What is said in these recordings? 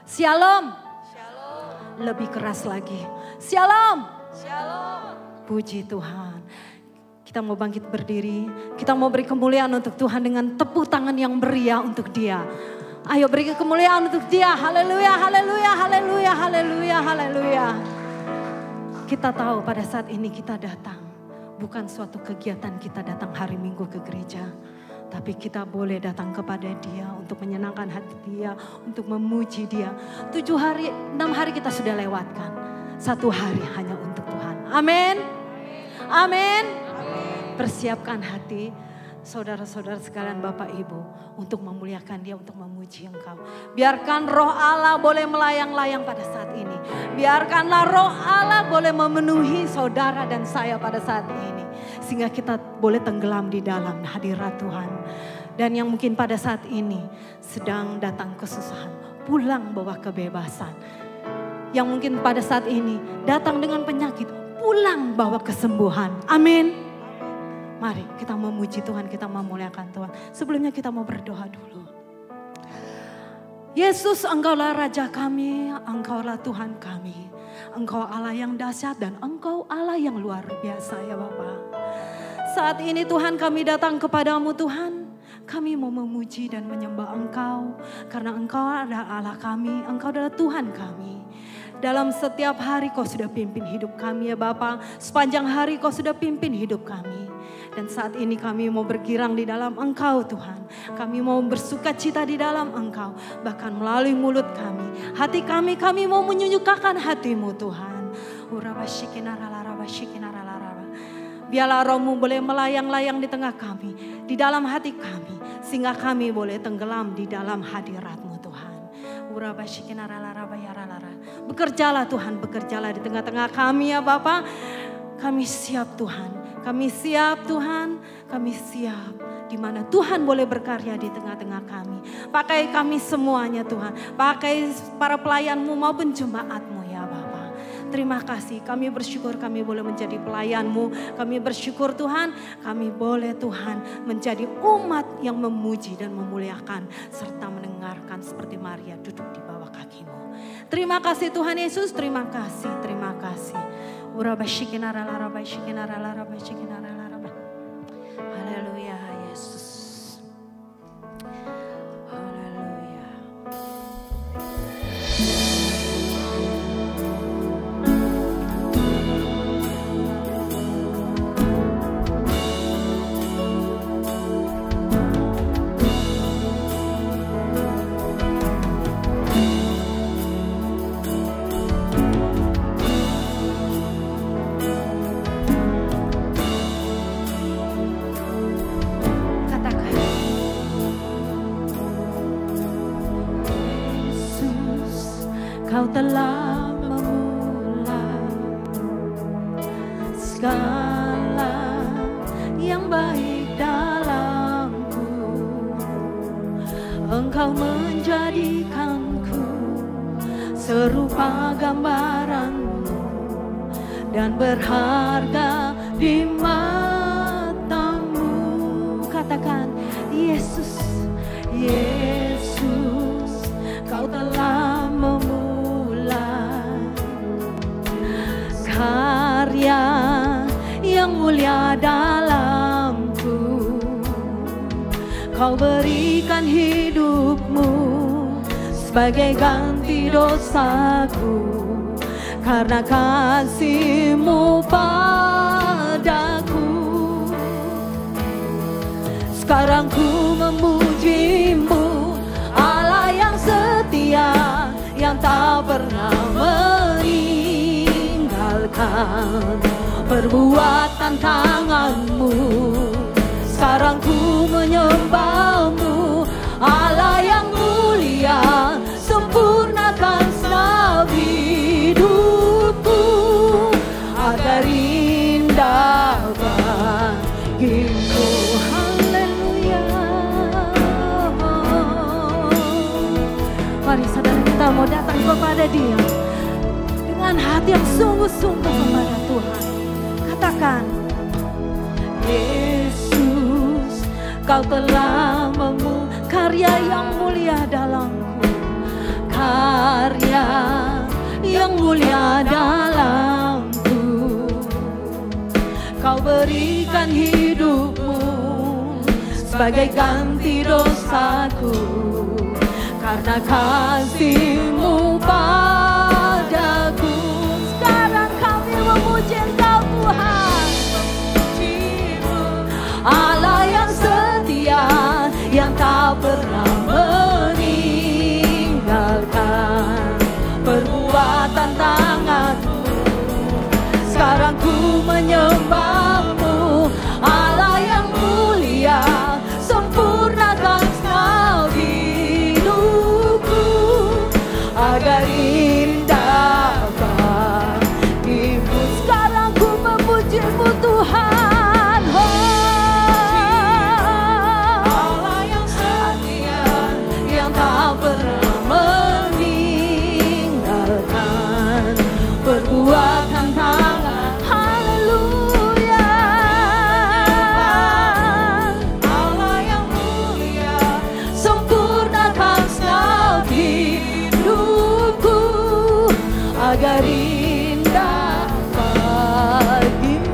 Shalom. Lebih keras lagi. Shalom. Puji Tuhan. Kita mau bangkit berdiri. Kita mau beri kemuliaan untuk Tuhan dengan tepuk tangan yang meriah untuk Dia. Ayo beri kemuliaan untuk Dia. Haleluya, haleluya, haleluya, haleluya, haleluya. Kita tahu pada saat ini kita datang. Bukan suatu kegiatan kita datang hari Minggu ke gereja. Tapi kita boleh datang kepada Dia untuk menyenangkan hati Dia, untuk memuji Dia. 6 hari kita sudah lewatkan. 1 hari hanya untuk Tuhan. Amin. Amin. Persiapkan hati saudara-saudara sekalian, Bapak Ibu, untuk memuliakan Dia, untuk memuji Engkau. Biarkan roh Allah boleh melayang-layang pada saat ini. Biarkanlah roh Allah boleh memenuhi saudara dan saya pada saat ini. Sehingga kita boleh tenggelam di dalam hadirat Tuhan. Dan yang mungkin pada saat ini sedang datang kesusahan, pulang bawa kebebasan. Yang mungkin pada saat ini datang dengan penyakit, pulang bawa kesembuhan. Amin. Mari kita memuji Tuhan, kita memuliakan Tuhan. Sebelumnya kita mau berdoa dulu. Yesus, Engkaulah Raja kami, Engkaulah Tuhan kami. Engkau Allah yang dahsyat dan Engkau Allah yang luar biasa ya Bapa. Saat ini Tuhan kami datang kepadamu Tuhan. Kami mau memuji dan menyembah Engkau. Karena Engkau adalah Allah kami, Engkau adalah Tuhan kami. Dalam setiap hari Kau sudah pimpin hidup kami ya Bapa. Sepanjang hari Kau sudah pimpin hidup kami. Dan saat ini kami mau bergirang di dalam Engkau Tuhan. Kami mau bersuka cita di dalam Engkau. Bahkan melalui mulut kami. Hati kami mau menyukakan hati-Mu Tuhan. Biarlah roh-Mu boleh melayang-layang di tengah kami. Di dalam hati kami. Sehingga kami boleh tenggelam di dalam hadirat-Mu Tuhan. Bekerjalah Tuhan, bekerjalah di tengah-tengah kami ya Bapa. Kami siap Tuhan. Kami siap Tuhan, kami siap di mana Tuhan boleh berkarya di tengah-tengah kami. Pakai kami semuanya Tuhan, pakai para pelayan-Mu maupun jemaat-Mu ya Bapa. Terima kasih, kami bersyukur kami boleh menjadi pelayan-Mu. Kami bersyukur Tuhan, kami boleh Tuhan menjadi umat yang memuji dan memuliakan. Serta mendengarkan seperti Maria duduk di bawah kaki-Mu. Terima kasih Tuhan Yesus, terima kasih, terima kasih. Haleluya Yesus. Haleluya. Kau telah memulai segala yang baik dalamku. Engkau menjadikanku serupa gambaran-Mu dan berharga di mata-Mu. Katakan, Yesus, Yesus, Kau telah memulai karya yang mulia dalamku. Kau berikan hidup-Mu sebagai ganti dosaku. Karena kasih-Mu padaku, sekarang ku memuji-Mu, Allah yang setia, yang tak pernah meninggalkan perbuatan tangan-Mu. Sekarang ku menyembah-Mu, Allah yang mulia, sempurnakan senam hidupku agar indah bagimu. Haleluya. Mari saudara, kita mau datang kepada Dia dengan hati yang sungguh-sungguh kepada Tuhan. Katakan, Yesus, Kau telah memulai karya yang mulia dalamku. karya yang mulia dalamku. Kau berikan hidupmu sebagai ganti dosaku, karena kasih-Mu padaku. Sekarang kami memuji Engkau Tuhan, Allah yang setia, yang tak pernah meninggalkan perbuatan tangan-Mu. Sekarang ku menyembah-Mu, Allah yang mulia, sempurnakan Kau hidupku agar indah bagimu. Sekarang ku memuji-Mu Tuhan, Allah yang setia, yang tak pernah meninggalkan perbuatan tangan. Haleluya, Allah yang mulia, sempurnakan Kau hidupku agar indah bagimu.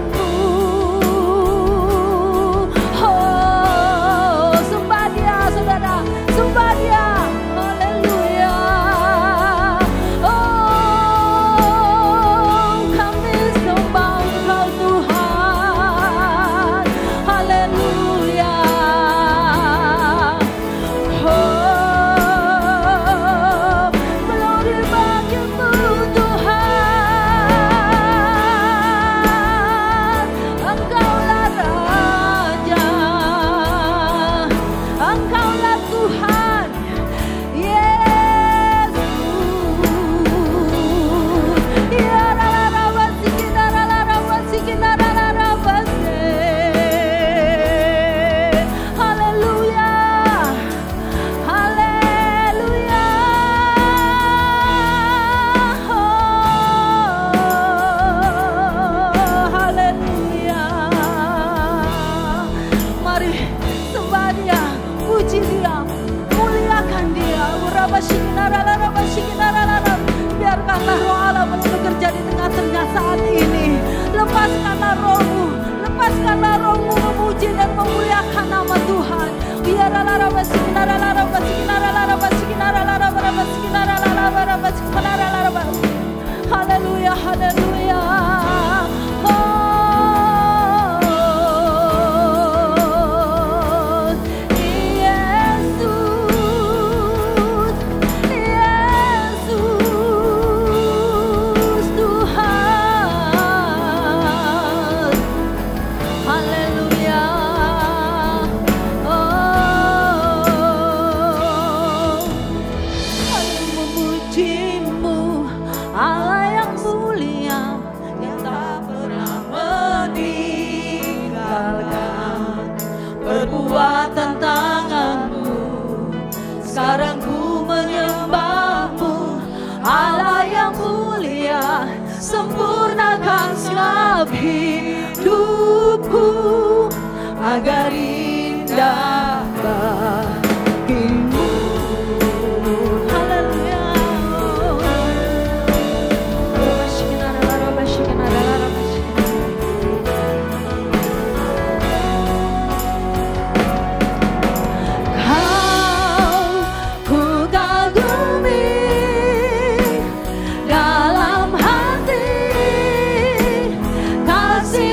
Oh, sembah Dia saudara, sembah Dia. Haleluya. Oh, kami sembah Engkau Tuhan. Haleluya. Oh, glory bagi-Mu Tuhan. Engkaulah Raja, Engkaulah Tuhan, Yesus. Ya rarabasi kita rarabasi kita rarabasi. Haleluya, haleluya. Oh, haleluya. Mari sembah Dia, puji Dia, muliakan Dia. Biarkanlah Roh Allah bekerja di tengah-tengah saat ini. Lepaskanlah Roh-Mu, lepaskanlah Roh-Mu memuji dan memuliakan nama Tuhan. Haleluya, haleluya. Allah yang mulia, yang tak pernah meninggalkan perbuatan tangan-Mu. Sekarang ku menyembah-Mu, Allah yang mulia, sempurnakan sebab hidupku agar indah bagimu. Kasih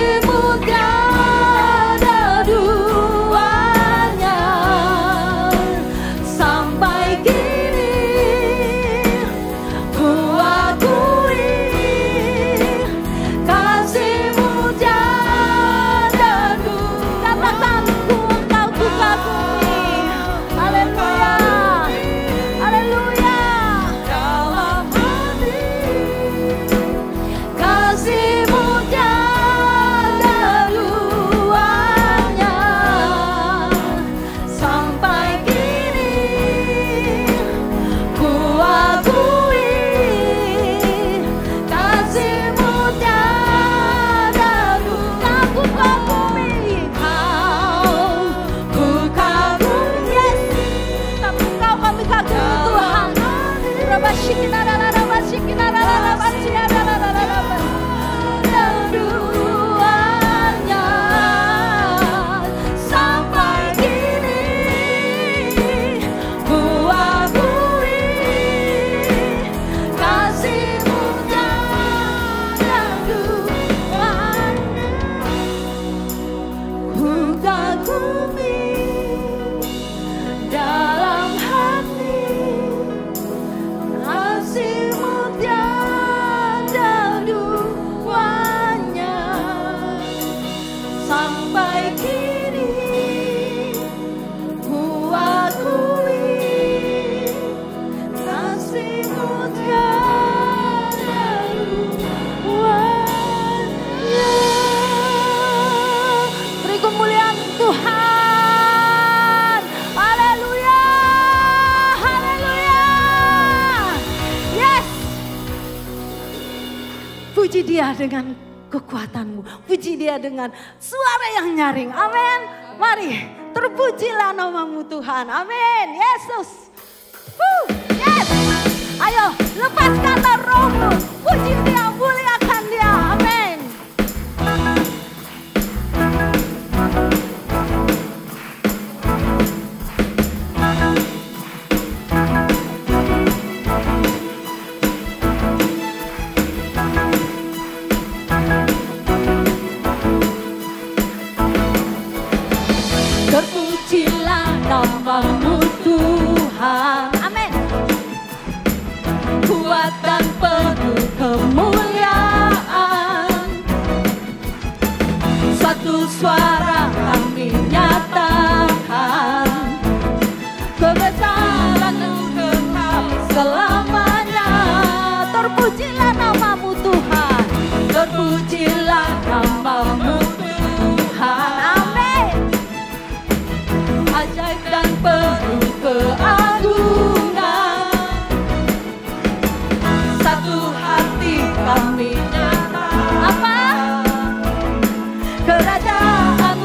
surga bumi dalam hati, kasih-Mu tiada duanya. Sampai kini ku akui kasih-Mu tiada duanya. Beri kemuliaan Tuhan. Haleluya, haleluya. Yes. Puji Dia dengan kekuatan-Mu, puji Dia dengan suara yang nyaring. Amin. Mari, terpujilah nama-Mu Tuhan. Amin. Yesus. Yes. Ayo, lepaskanlah rohmu. Puji Dia, muliakan Dia. Amin. Terpujilah nama-Mu Tuhan. Amin. Kuat dan penuh kemuliaan, satu suara kami nyatakan, kebesaran Engkau selamanya. Terpujilah nama-Mu Tuhan. Terpujilah nama-Mu Tuhan. Amin. Ajaib dan penuh keagungan, satu hati kami nyatakan, apa? Kerajaan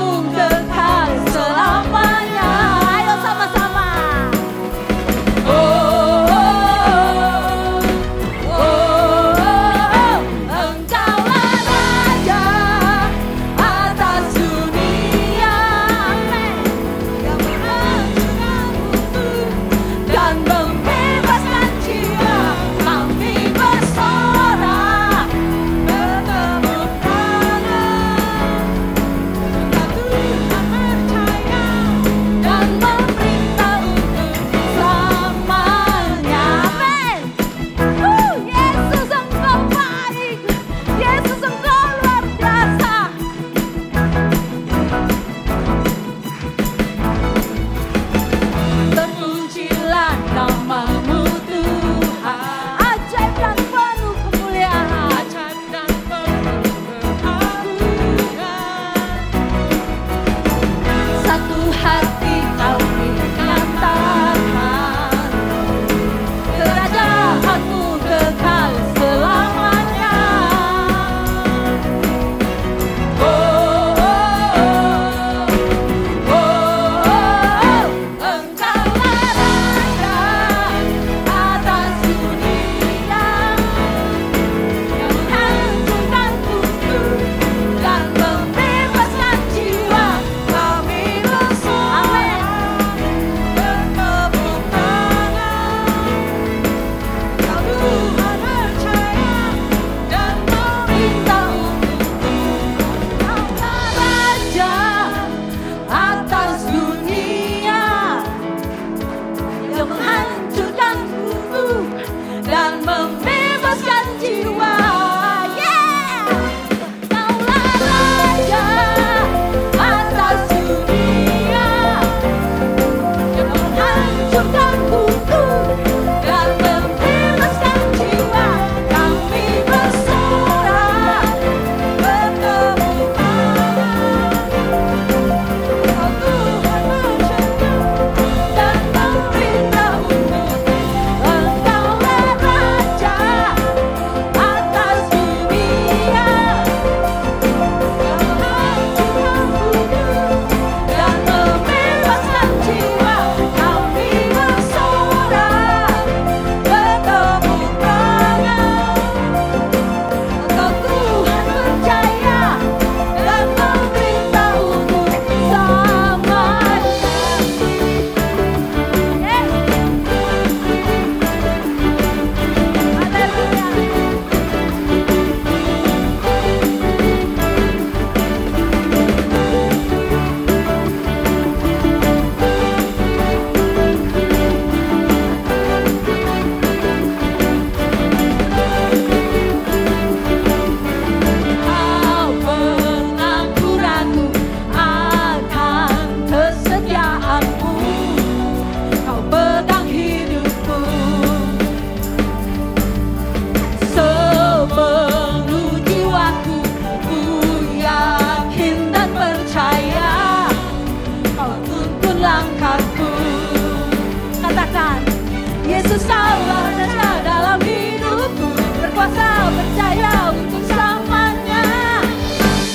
Yesus Allah raja dalam hidupku, berkuasa percaya untuk selamanya.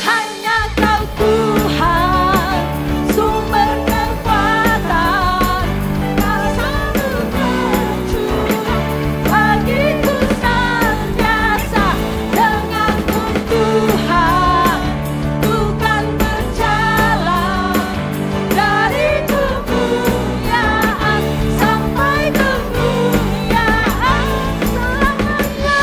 Hanya Kau Tuhan, sumber kekuatan, kuasa-Mu tercurah bagiku senantiasa. Denganmu Tuhan, ku kan berjalan dari kemuliaan sampai kemuliaan selamanya.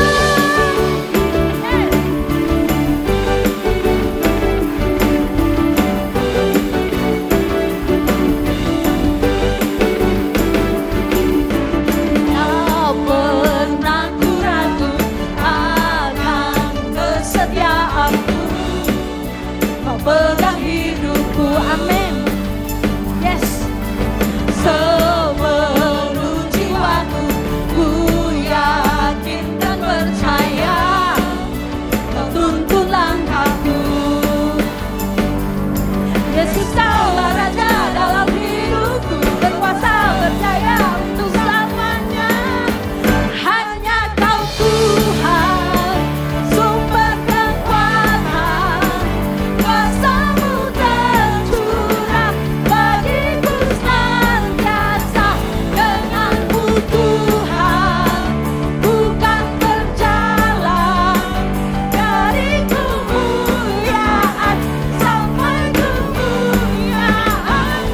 Tak pernah ku ragu akan kesetiaanmu, Kau pegang hidupku, amin. Yes. Seluruh jiwaku ku yakin dan percaya, Kau tuntun langkahku. Yesus Kaulah raja dalam hidupku, berkuasa percaya untuk selamanya. Hanya Kau Tuhan, sumber kekuatan, kuasa-Mu tercurah bagiku senantiasa. Denganmu Tuhan, ku kan berjalan dari kemuliaan sampai kemuliaan.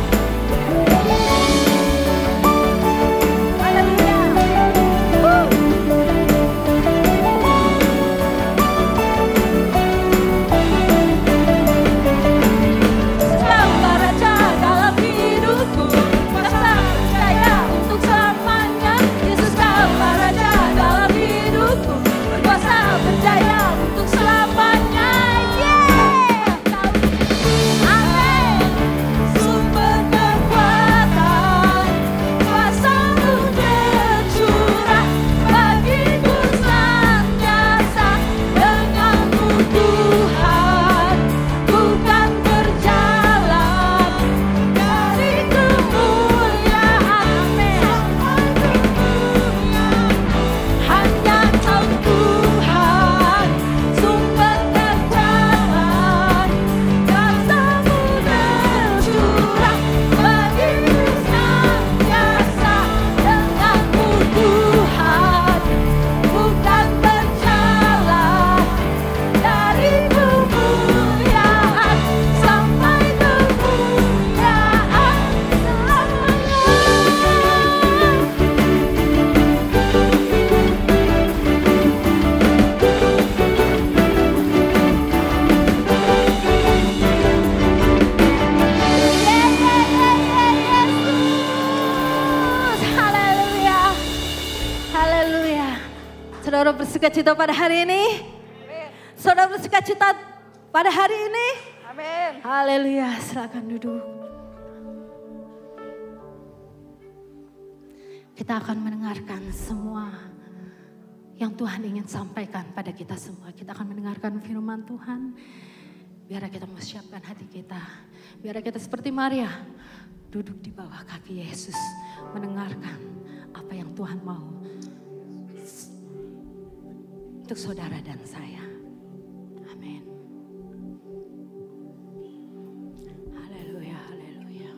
Kaulah raja dalam hidupku, kuasa percaya untuk selamanya. Yesus Kaulah raja dalam hidupku, berkuasa percaya untuk selamanya. Amin. Sumber kekuatan, kuasa-Mu tercurah bagiku senantiasa. Denganmu Tuhan, ku kan berjalan dari kemuliaan sampai kemuliaan. Hanya Kau Tuhan, sumber kekuatan, kuasa-Mu tercurah bagiku senantiasa. Denganmu Tuhan, ku kan berjalan dari kemuliaan sampai kemuliaan selamanya. Yesus, haleluya, haleluya. Saudara bersukacita pada hari ini? Saudara bersukacita pada hari ini? Amin. Haleluya, silakan duduk. Kita akan mendengarkan semua yang Tuhan ingin sampaikan pada kita semua. Kita akan mendengarkan firman Tuhan. Biar kita mempersiapkan hati kita. Biar kita seperti Maria, duduk di bawah kaki Yesus. Mendengarkan apa yang Tuhan mau untuk saudara dan saya. Amin. Haleluya, haleluya.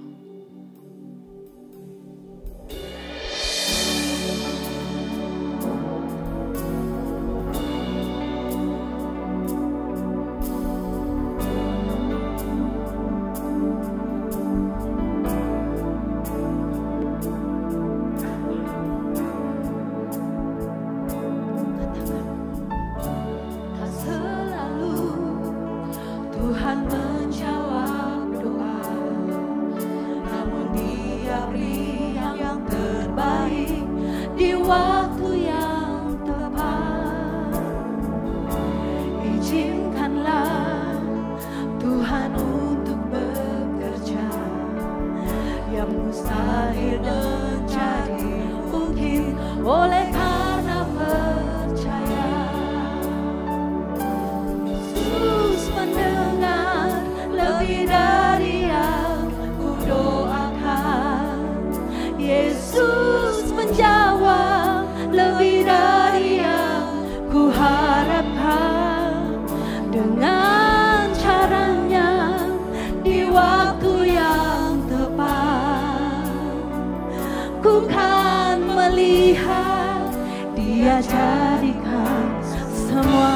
ku kan melihat Dia jadikan semua.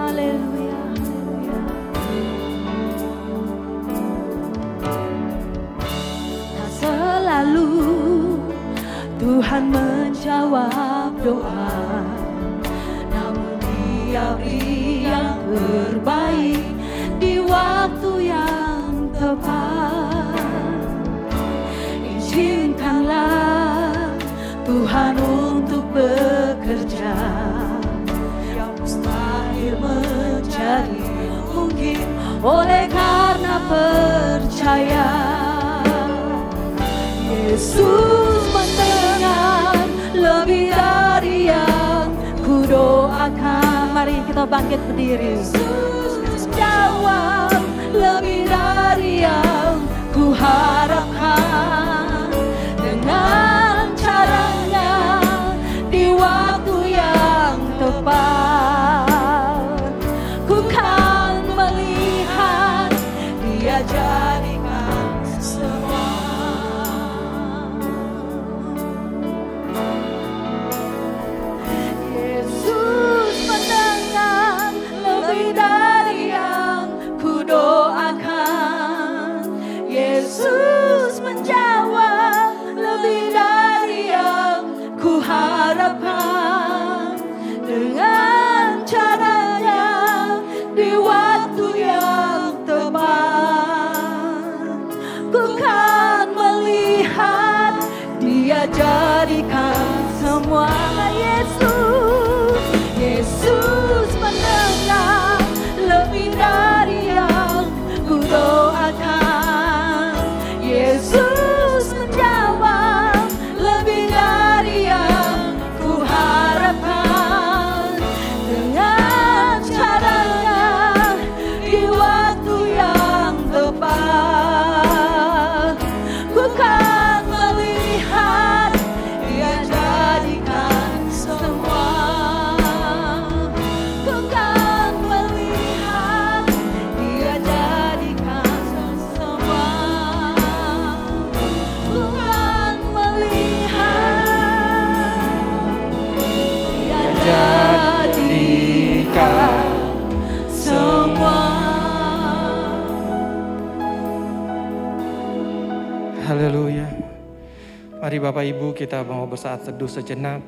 Haleluya. Tak selalu Tuhan menjawab doa, namun Dia beri yang terbaik di waktu yang tepat. Izinkanlah Tuhan untuk bekerja yang mustahil menjadi mungkin oleh karena percaya. Yesus mendengar lebih dari yang ku doakan. Mari kita bangkit berdiri. Yesus menjawab lebih dari yang ku harapkan. Dengan caranya di waktu yang tepat, ku kan melihat Dia jadikan semua. Yesus mendengar lebih dari yang ku doakan. Yesus menjawab lebih dari yang ku harapkan. Dengan caranya di waktu yang tepat, ku kan melihat Dia jadikan semua. Yesus mendengar lebih dari yang ku doakan. Yesus menjawab lebih dari yang ku harapkan. Dengan caranya di waktu yang tepat, ku kan melihat Dia jadikan semua. Ku kan melihat Dia jadikan semua. Ku kan melihat Dia jadikan semua. Haleluya. Mari Bapak Ibu kita mau bersaat teduh sejenak.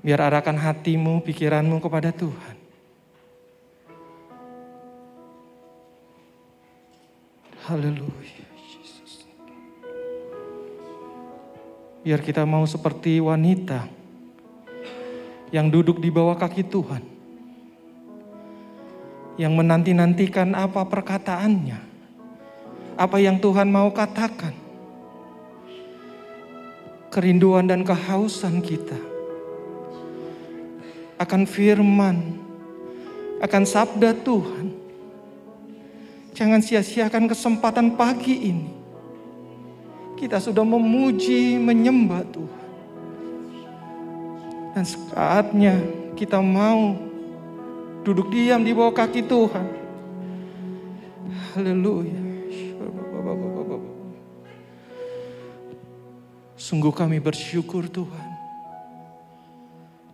Biar arahkan hatimu, pikiranmu kepada Tuhan. Haleluya. Yesus. Biar kita mau seperti wanita yang duduk di bawah kaki Tuhan, yang menanti-nantikan apa perkataannya, apa yang Tuhan mau katakan. Kerinduan dan kehausan kita akan firman, akan sabda Tuhan. Jangan sia-siakan kesempatan pagi ini. Kita sudah memuji, menyembah Tuhan. Dan saatnya kita mau duduk diam di bawah kaki Tuhan. Haleluya. Sungguh kami bersyukur Tuhan.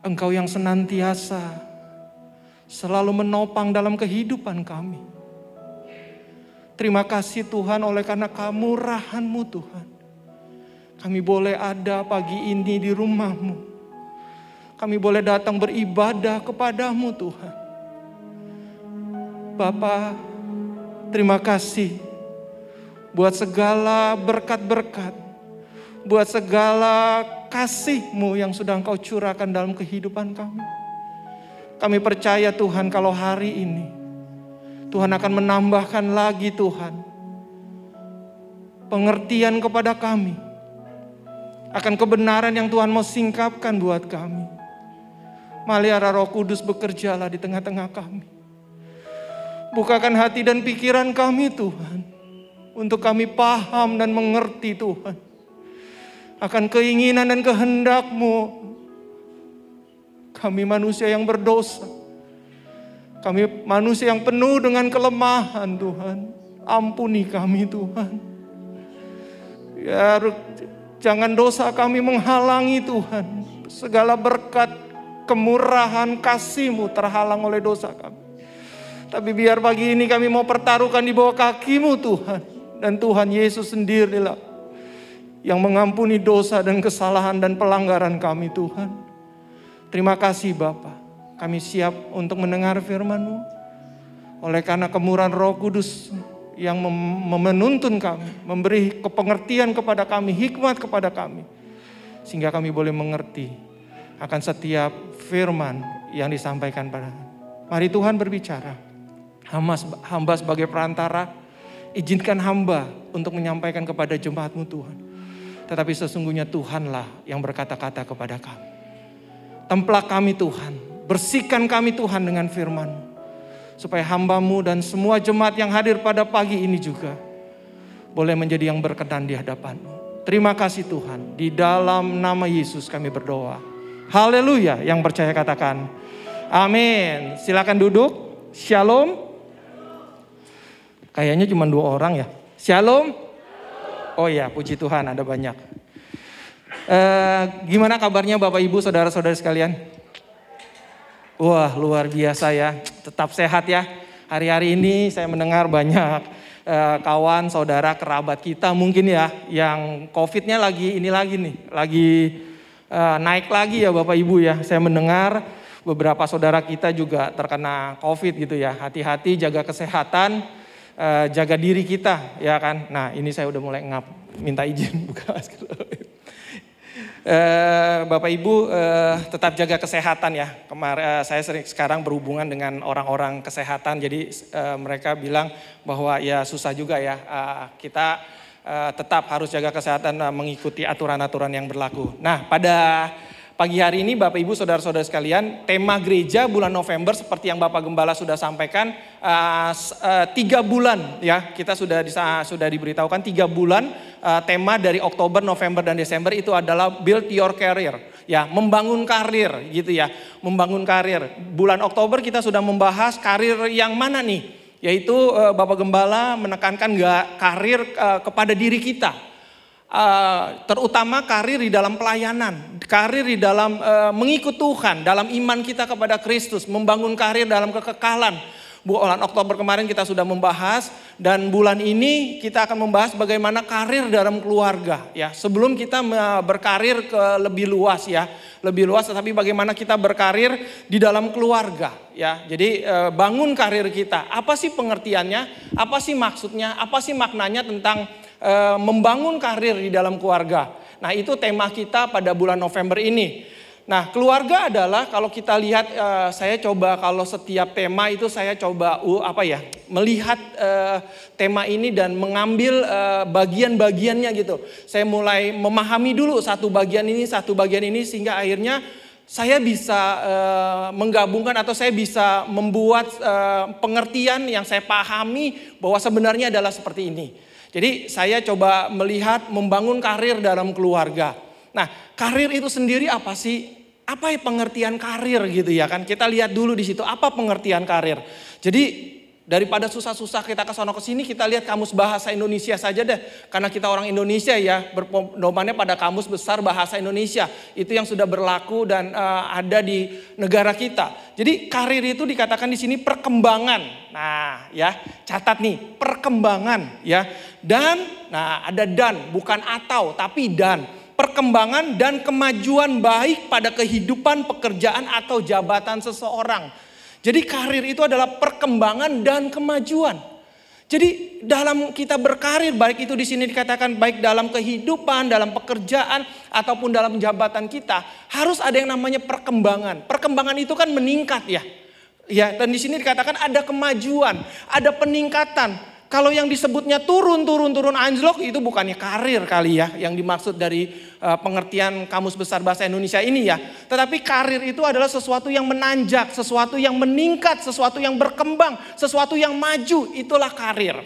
Engkau yang senantiasa selalu menopang dalam kehidupan kami. Terima kasih Tuhan oleh karena kemurahan-Mu Tuhan. Kami boleh ada pagi ini di rumah-Mu. Kami boleh datang beribadah kepada-Mu Tuhan. Bapa, terima kasih buat segala berkat-berkat. Buat segala kasih-Mu yang sudah Engkau curahkan dalam kehidupan kami. Kami percaya Tuhan kalau hari ini Tuhan akan menambahkan lagi Tuhan pengertian kepada kami akan kebenaran yang Tuhan mau singkapkan buat kami. Maliara Roh Kudus bekerjalah di tengah-tengah kami. Bukakan hati dan pikiran kami Tuhan, untuk kami paham dan mengerti Tuhan akan keinginan dan kehendak-Mu. Kami manusia yang berdosa. Kami manusia yang penuh dengan kelemahan Tuhan. Ampuni kami Tuhan. Ya, jangan dosa kami menghalangi Tuhan. Segala berkat, kemurahan, kasih-Mu terhalang oleh dosa kami. Tapi biar pagi ini kami mau pertaruhkan di bawah kaki-Mu Tuhan. Dan Tuhan Yesus sendirilah yang mengampuni dosa dan kesalahan dan pelanggaran kami Tuhan. Terima kasih Bapa. Kami siap untuk mendengar firman-Mu. Oleh karena kemurahan Roh Kudus yang menuntun kami, memberi kepengertian kepada kami, hikmat kepada kami. Sehingga kami boleh mengerti akan setiap firman yang disampaikan pada kami. Mari Tuhan berbicara. Hamba sebagai perantara, izinkan hamba untuk menyampaikan kepada jemaat-Mu Tuhan. Tetapi sesungguhnya Tuhanlah yang berkata-kata kepada kami. Templak kami Tuhan, bersihkan kami Tuhan dengan firman-Mu. Supaya hamba-Mu dan semua jemaat yang hadir pada pagi ini juga boleh menjadi yang berkenan di hadapan-Mu. Terima kasih Tuhan, di dalam nama Yesus kami berdoa. Haleluya, yang percaya katakan amin. Silakan duduk. Shalom. Kayaknya cuma 2 orang ya. Shalom. Oh ya, puji Tuhan ada banyak. Gimana kabarnya Bapak Ibu, saudara-saudara sekalian? Wah, luar biasa ya. Tetap sehat ya. Hari-hari ini saya mendengar banyak kawan, saudara, kerabat kita mungkin ya, yang COVID-nya lagi naik lagi ya Bapak Ibu ya. Saya mendengar beberapa saudara kita juga terkena COVID gitu ya. Hati-hati, jaga kesehatan, jaga diri kita ya kan. Nah ini saya udah mulai minta izin buka masker. Bapak Ibu tetap jaga kesehatan ya. Saya sekarang berhubungan dengan orang-orang kesehatan, jadi mereka bilang bahwa ya susah juga ya, kita tetap harus jaga kesehatan, mengikuti aturan-aturan yang berlaku. Nah pada pagi hari ini Bapak Ibu saudara-saudara sekalian, tema gereja bulan November seperti yang Bapak Gembala sudah sampaikan, 3 bulan ya, kita sudah diberitahukan 3 bulan. Tema dari Oktober, November dan Desember itu adalah build your career ya, membangun karir gitu ya, membangun karir. Bulan Oktober kita sudah membahas karir yang mana nih, yaitu Bapak Gembala menekankan karir kepada diri kita. Terutama karir di dalam pelayanan, karir di dalam mengikut Tuhan, dalam iman kita kepada Kristus, membangun karir dalam kekekalan. Bulan Oktober kemarin kita sudah membahas, dan bulan ini kita akan membahas bagaimana karir dalam keluarga ya. Sebelum kita berkarir ke lebih luas ya, tetapi bagaimana kita berkarir di dalam keluarga ya. Jadi bangun karir kita. Apa sih pengertiannya? Apa sih maksudnya? Apa sih maknanya tentang membangun karir di dalam keluarga? Nah itu tema kita pada bulan November ini. Nah keluarga adalah, kalau kita lihat, saya coba kalau setiap tema itu saya coba melihat tema ini dan mengambil bagian-bagiannya gitu. Saya mulai memahami dulu satu bagian ini sehingga akhirnya saya bisa menggabungkan atau saya bisa membuat pengertian yang saya pahami bahwa sebenarnya adalah seperti ini. Jadi saya coba melihat membangun karir dalam keluarga. Nah, karir itu sendiri apa sih? Apa ya pengertian karir gitu ya kan? Kita lihat dulu di situ apa pengertian karir. Jadi daripada susah-susah kita ke sono ke sini, kita lihat kamus bahasa Indonesia saja deh. Karena kita orang Indonesia ya, berpedomannya pada kamus besar bahasa Indonesia. Itu yang sudah berlaku dan ada di negara kita. Jadi karir itu dikatakan di sini perkembangan. Nah, ya, catat nih, perkembangan ya. Dan ada bukan atau tapi dan. Perkembangan dan kemajuan baik pada kehidupan, pekerjaan atau jabatan seseorang. Jadi karir itu adalah perkembangan dan kemajuan. Jadi dalam kita berkarir, baik itu di sini dikatakan baik dalam kehidupan, dalam pekerjaan ataupun dalam jabatan kita, harus ada yang namanya perkembangan. Perkembangan itu kan meningkat ya. Ya, dan di sini dikatakan ada kemajuan, ada peningkatan. Kalau yang disebutnya turun anjlok itu bukannya karir kali ya, yang dimaksud dari pengertian kamus besar bahasa Indonesia ini ya. Tetapi karir itu adalah sesuatu yang menanjak, sesuatu yang meningkat, sesuatu yang berkembang, sesuatu yang maju, itulah karir.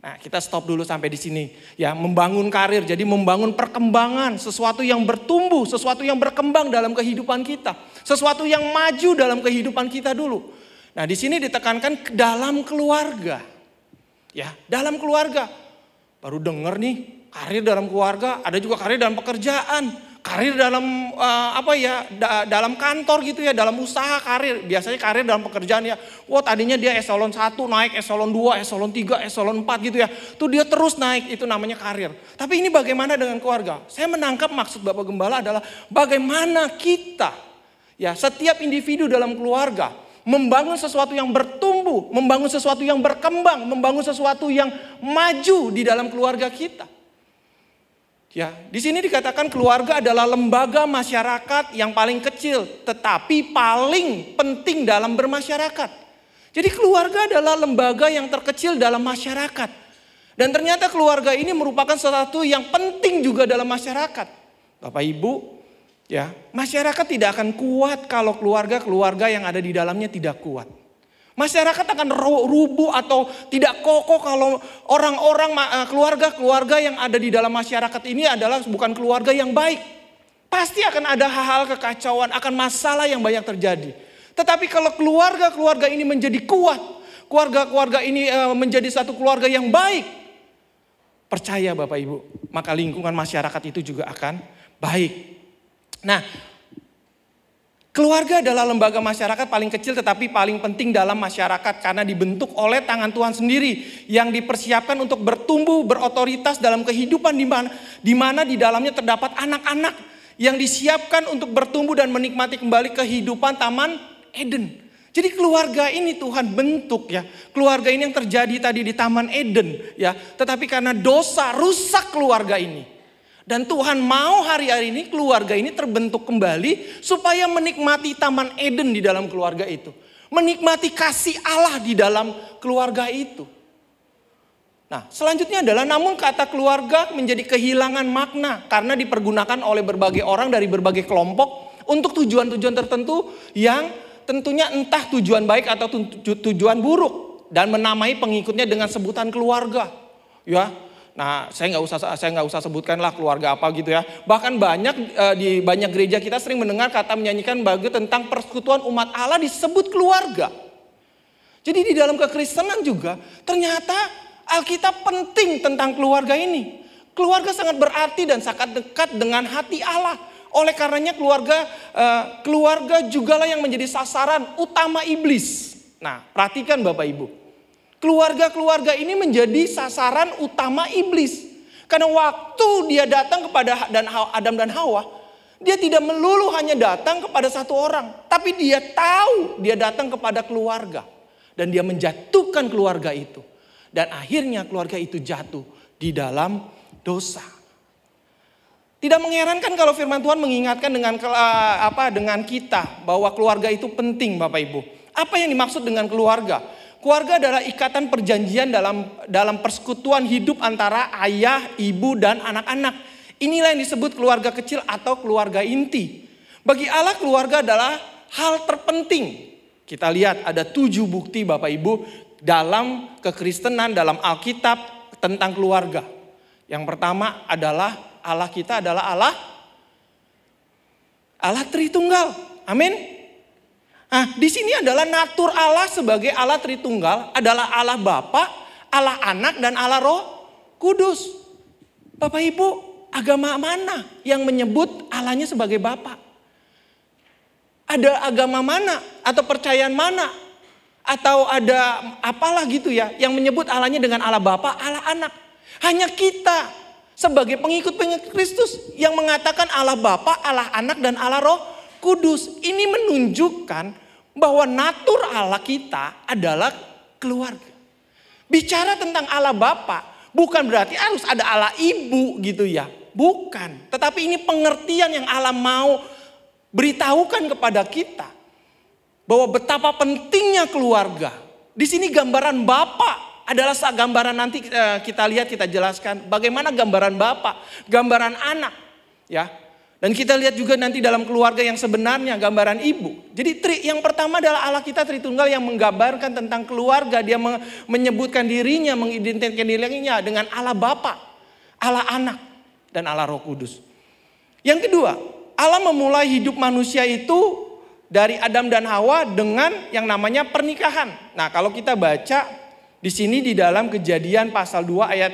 Nah, kita stop dulu sampai di sini ya, membangun karir. Jadi membangun perkembangan, sesuatu yang bertumbuh, sesuatu yang berkembang dalam kehidupan kita, sesuatu yang maju dalam kehidupan kita dulu. Nah, di sini ditekankan dalam keluarga. Ya, dalam keluarga. Baru denger nih, Karir dalam keluarga, ada juga karir dalam pekerjaan, karir dalam dalam kantor gitu ya, dalam usaha karir. Biasanya karir dalam pekerjaan ya, wah tadinya dia eselon 1 naik eselon 2, eselon 3, eselon 4 gitu ya. Tuh dia terus naik, itu namanya karir. Tapi ini bagaimana dengan keluarga? Saya menangkap maksud Bapak Gembala adalah bagaimana kita, ya setiap individu dalam keluarga membangun sesuatu yang bertumbuh, membangun sesuatu yang berkembang, membangun sesuatu yang maju di dalam keluarga kita. Ya, di sini dikatakan keluarga adalah lembaga masyarakat yang paling kecil, tetapi paling penting dalam bermasyarakat. Jadi keluarga adalah lembaga yang terkecil dalam masyarakat. Dan ternyata keluarga ini merupakan sesuatu yang penting juga dalam masyarakat. Bapak Ibu, ya, masyarakat tidak akan kuat kalau keluarga-keluarga yang ada di dalamnya tidak kuat. Masyarakat akan rubuh atau tidak kokoh kalau orang-orang keluarga-keluarga yang ada di dalam masyarakat ini adalah bukan keluarga yang baik. Pasti akan ada hal-hal kekacauan, akan masalah yang banyak terjadi. Tetapi kalau keluarga-keluarga ini menjadi kuat, keluarga-keluarga ini menjadi satu keluarga yang baik, percaya Bapak Ibu, maka lingkungan masyarakat itu juga akan baik. Nah, keluarga adalah lembaga masyarakat paling kecil tetapi paling penting dalam masyarakat karena dibentuk oleh tangan Tuhan sendiri yang dipersiapkan untuk bertumbuh berotoritas dalam kehidupan di mana di dalamnya terdapat anak-anak yang disiapkan untuk bertumbuh dan menikmati kembali kehidupan Taman Eden. Jadi keluarga ini Tuhan bentuk ya. Keluarga ini yang terjadi tadi di Taman Eden ya, tetapi karena dosa rusak keluarga ini. Dan Tuhan mau hari-hari ini keluarga ini terbentuk kembali supaya menikmati Taman Eden di dalam keluarga itu. Menikmati kasih Allah di dalam keluarga itu. Nah, selanjutnya adalah namun kata keluarga menjadi kehilangan makna karena dipergunakan oleh berbagai orang dari berbagai kelompok untuk tujuan-tujuan tertentu yang tentunya entah tujuan baik atau tujuan buruk dan menamai pengikutnya dengan sebutan keluarga. Ya. Nah, saya nggak usah sebutkan lah keluarga apa gitu ya. Bahkan di banyak gereja kita sering mendengar kata menyanyikan bagi tentang persekutuan umat Allah disebut keluarga. Jadi di dalam kekristenan juga ternyata Alkitab penting tentang keluarga ini. Keluarga sangat berarti dan sangat dekat dengan hati Allah. Oleh karenanya keluarga jugalah yang menjadi sasaran utama iblis. Nah, perhatikan Bapak Ibu. Keluarga-keluarga ini menjadi sasaran utama iblis. Karena waktu dia datang kepada Adam dan Hawa, dia tidak melulu hanya datang kepada satu orang. Tapi dia tahu dia datang kepada keluarga. Dan dia menjatuhkan keluarga itu. Dan akhirnya keluarga itu jatuh di dalam dosa. Tidak mengherankan kalau firman Tuhan mengingatkan dengan kita bahwa keluarga itu penting Bapak Ibu. Apa yang dimaksud dengan keluarga? Keluarga adalah ikatan perjanjian dalam persekutuan hidup antara ayah, ibu, dan anak-anak. Inilah yang disebut keluarga kecil atau keluarga inti. Bagi Allah keluarga adalah hal terpenting. Kita lihat ada 7 bukti Bapak Ibu dalam kekristenan, dalam Alkitab tentang keluarga. Yang pertama adalah Allah kita adalah Allah Tritunggal. Amin. Nah, di sini adalah natur Allah sebagai Allah Tritunggal adalah Allah Bapa, Allah Anak, dan Allah Roh Kudus. Bapak Ibu, agama mana yang menyebut Allahnya sebagai Bapa? Ada agama mana atau percayaan mana atau ada apalah gitu ya yang menyebut Allahnya dengan Allah Bapa, Allah Anak? Hanya kita sebagai pengikut-pengikut Kristus yang mengatakan Allah Bapa, Allah Anak, dan Allah Roh Kudus. Ini menunjukkan bahwa natur Allah kita adalah keluarga. Bicara tentang Allah Bapa bukan berarti harus ada Allah Ibu gitu ya. Bukan. Tetapi ini pengertian yang Allah mau beritahukan kepada kita. Bahwa betapa pentingnya keluarga. Di sini gambaran Bapa adalah gambaran nanti kita lihat, kita jelaskan. Bagaimana gambaran Bapa, gambaran anak. Ya. Dan kita lihat juga nanti dalam keluarga yang sebenarnya gambaran ibu. Jadi yang pertama adalah Allah kita Tritunggal yang menggambarkan tentang keluarga. Dia menyebutkan dirinya, mengidentikan dirinya dengan Allah Bapa, Allah Anak, dan Allah Roh Kudus. Yang kedua, Allah memulai hidup manusia itu dari Adam dan Hawa dengan yang namanya pernikahan. Nah, kalau kita baca di sini di dalam Kejadian pasal 2 ayat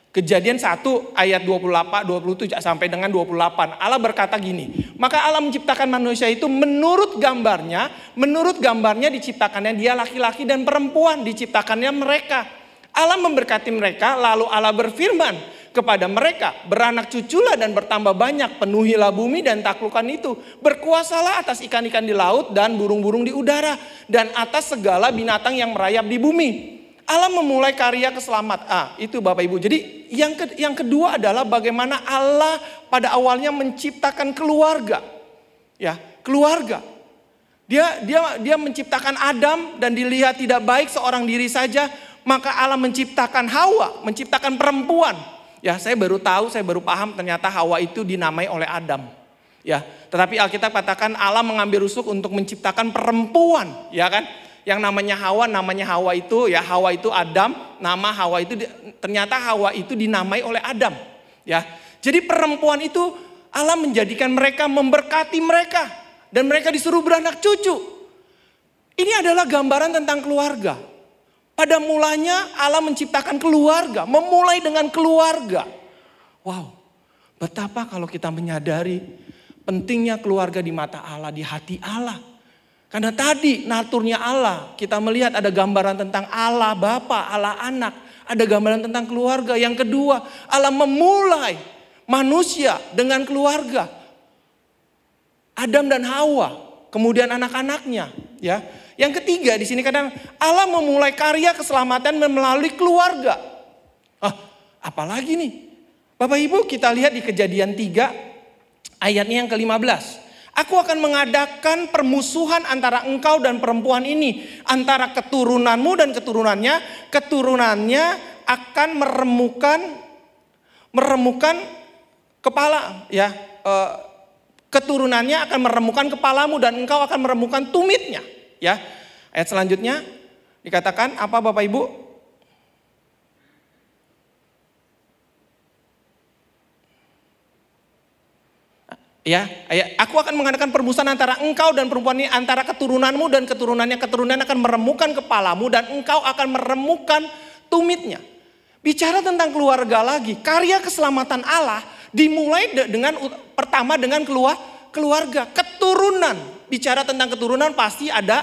Kejadian 1 ayat 27 sampai dengan 28. Allah berkata gini, maka Allah menciptakan manusia itu menurut gambarnya diciptakannya dia laki-laki dan perempuan, diciptakannya mereka. Allah memberkati mereka, lalu Allah berfirman kepada mereka, beranak cuculah dan bertambah banyak, penuhilah bumi dan taklukkan itu. Berkuasalah atas ikan-ikan di laut dan burung-burung di udara, dan atas segala binatang yang merayap di bumi. Allah memulai karya keselamatan. Itu Bapak Ibu. Jadi yang kedua adalah bagaimana Allah pada awalnya menciptakan keluarga. Ya, keluarga. Dia menciptakan Adam dan dilihat tidak baik seorang diri saja, maka Allah menciptakan Hawa, menciptakan perempuan. Ya, saya baru paham ternyata Hawa itu dinamai oleh Adam. Ya, tetapi Alkitab katakan Allah mengambil rusuk untuk menciptakan perempuan, ya kan? Yang namanya Hawa itu ya, Hawa itu Adam, nama Hawa itu ternyata Hawa itu dinamai oleh Adam. Ya. Jadi perempuan itu Allah menjadikan mereka, memberkati mereka, dan mereka disuruh beranak cucu. Ini adalah gambaran tentang keluarga. Pada mulanya Allah menciptakan keluarga, memulai dengan keluarga. Wow, betapa kalau kita menyadari pentingnya keluarga di mata Allah, di hati Allah. Karena tadi naturnya Allah, kita melihat ada gambaran tentang Allah Bapa, Allah Anak, ada gambaran tentang keluarga. Yang kedua, Allah memulai manusia dengan keluarga. Adam dan Hawa, kemudian anak-anaknya, ya. Yang ketiga di sini kadang Allah memulai karya keselamatan melalui keluarga. Apalagi nih? Bapak Ibu, kita lihat di Kejadian 3 ayatnya yang ke-15. Aku akan mengadakan permusuhan antara engkau dan perempuan ini, antara keturunanmu dan keturunannya akan meremukan kepala, ya. Keturunannya akan meremukan kepalamu dan engkau akan meremukan tumitnya, ya. Ayat selanjutnya dikatakan apa Bapak Ibu? Ya, aku akan mengadakan permusuhan antara engkau dan perempuan ini, antara keturunanmu dan keturunannya akan meremukan kepalamu dan engkau akan meremukan tumitnya. Bicara tentang keluarga lagi, karya keselamatan Allah dimulai pertama dengan keluarga, keturunan. Bicara tentang keturunan pasti ada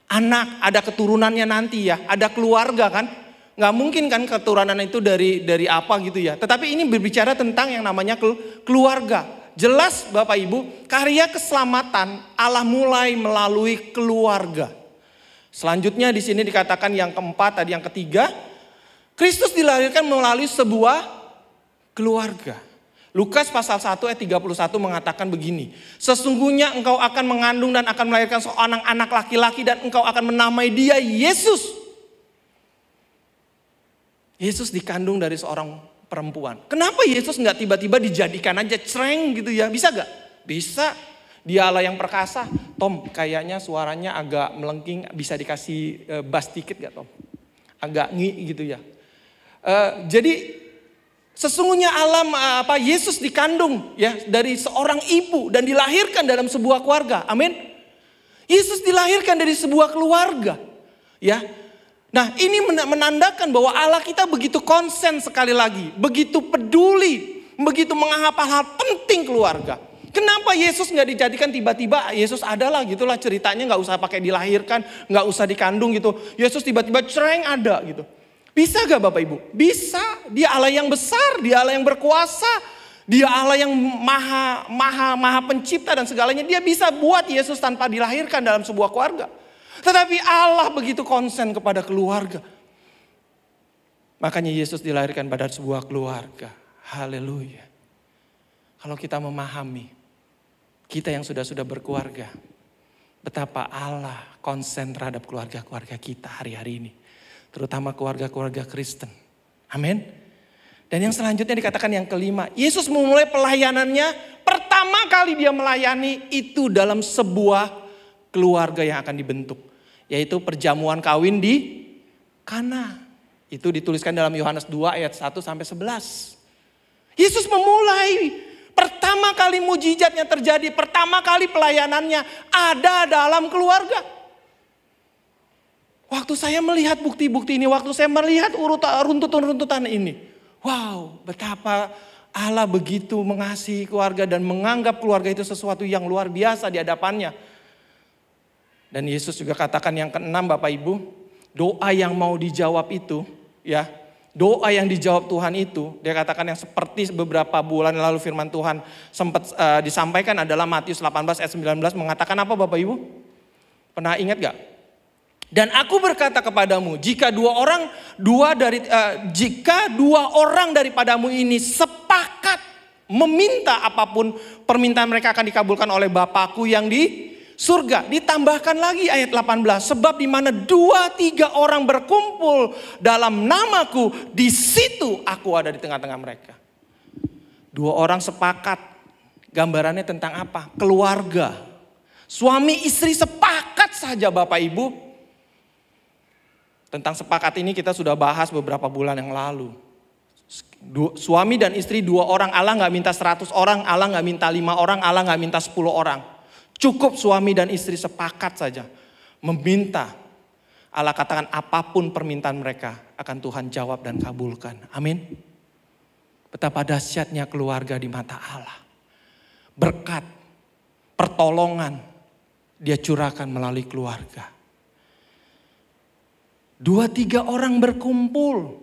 anak, ada keturunannya nanti ya, ada keluarga kan. Nggak mungkin kan keturunan itu dari apa gitu ya. Tetapi ini berbicara tentang yang namanya keluarga. Jelas Bapak Ibu, karya keselamatan Allah mulai melalui keluarga. Selanjutnya di sini dikatakan yang keempat, tadi yang ketiga, Kristus dilahirkan melalui sebuah keluarga. Lukas pasal 1 ayat 31 mengatakan begini, sesungguhnya engkau akan mengandung dan akan melahirkan seorang anak laki-laki dan engkau akan menamai dia Yesus. Yesus dikandung dari seorang perempuan. Kenapa Yesus nggak tiba-tiba dijadikan aja cereng gitu ya? Bisa gak? Bisa. Dia Allah yang perkasa. Tom, kayaknya suaranya agak melengking, bisa dikasih bass dikit gak Tom? Agak gitu ya. Jadi sesungguhnya Yesus dikandung ya dari seorang ibu dan dilahirkan dalam sebuah keluarga. Amin. Yesus dilahirkan dari sebuah keluarga. Ya. Nah, ini menandakan bahwa Allah kita begitu konsen sekali lagi, begitu peduli, begitu menganggap hal penting keluarga. Kenapa Yesus nggak dijadikan tiba-tiba Yesus adalah gitulah ceritanya, nggak usah pakai dilahirkan, nggak usah dikandung gitu. Yesus tiba-tiba cereng ada gitu. Bisa gak Bapak Ibu? Bisa. Dia Allah yang besar, dia Allah yang berkuasa, dia Allah yang maha pencipta dan segalanya. Dia bisa buat Yesus tanpa dilahirkan dalam sebuah keluarga. Tetapi Allah begitu konsen kepada keluarga. Makanya Yesus dilahirkan pada sebuah keluarga. Haleluya. Kalau kita memahami, kita yang sudah berkeluarga, betapa Allah konsen terhadap keluarga-keluarga kita hari-hari ini. Terutama keluarga-keluarga Kristen. Amin. Dan yang selanjutnya dikatakan yang kelima, Yesus memulai pelayanannya, pertama kali dia melayani itu dalam sebuah keluarga yang akan dibentuk. Yaitu perjamuan kawin di Kana. Itu dituliskan dalam Yohanes 2 ayat 1 sampai 11. Yesus memulai, pertama kali mujizatnya terjadi, pertama kali pelayanannya ada dalam keluarga. Waktu saya melihat bukti-bukti ini, waktu saya melihat runtutan-runtutan ini. Wow, betapa Allah begitu mengasihi keluarga dan menganggap keluarga itu sesuatu yang luar biasa di hadapannya. Dan Yesus juga katakan yang keenam Bapak Ibu, doa yang mau dijawab itu, ya, doa yang dijawab Tuhan itu, dia katakan yang seperti beberapa bulan lalu firman Tuhan sempat disampaikan adalah Matius 18 ayat 19 mengatakan apa Bapak Ibu? Pernah ingat gak? Dan aku berkata kepadamu, jika dua orang daripadamu ini sepakat meminta apapun permintaan mereka akan dikabulkan oleh Bapakku yang di surga. Ditambahkan lagi ayat 18, sebab di mana 2-3 orang berkumpul dalam namaku, di situ aku ada di tengah-tengah mereka. 2 orang sepakat, gambarannya tentang apa? Keluarga. Suami istri sepakat saja Bapak Ibu. Tentang sepakat ini kita sudah bahas beberapa bulan yang lalu. Suami dan istri 2 orang, Allah gak minta 100 orang, Allah gak minta 5 orang, Allah gak minta 10 orang. Cukup suami dan istri sepakat saja meminta. Allah katakan apapun permintaan mereka akan Tuhan jawab dan kabulkan. Amin. Betapa dahsyatnya keluarga di mata Allah. Berkat, pertolongan dia curahkan melalui keluarga. 2-3 orang berkumpul.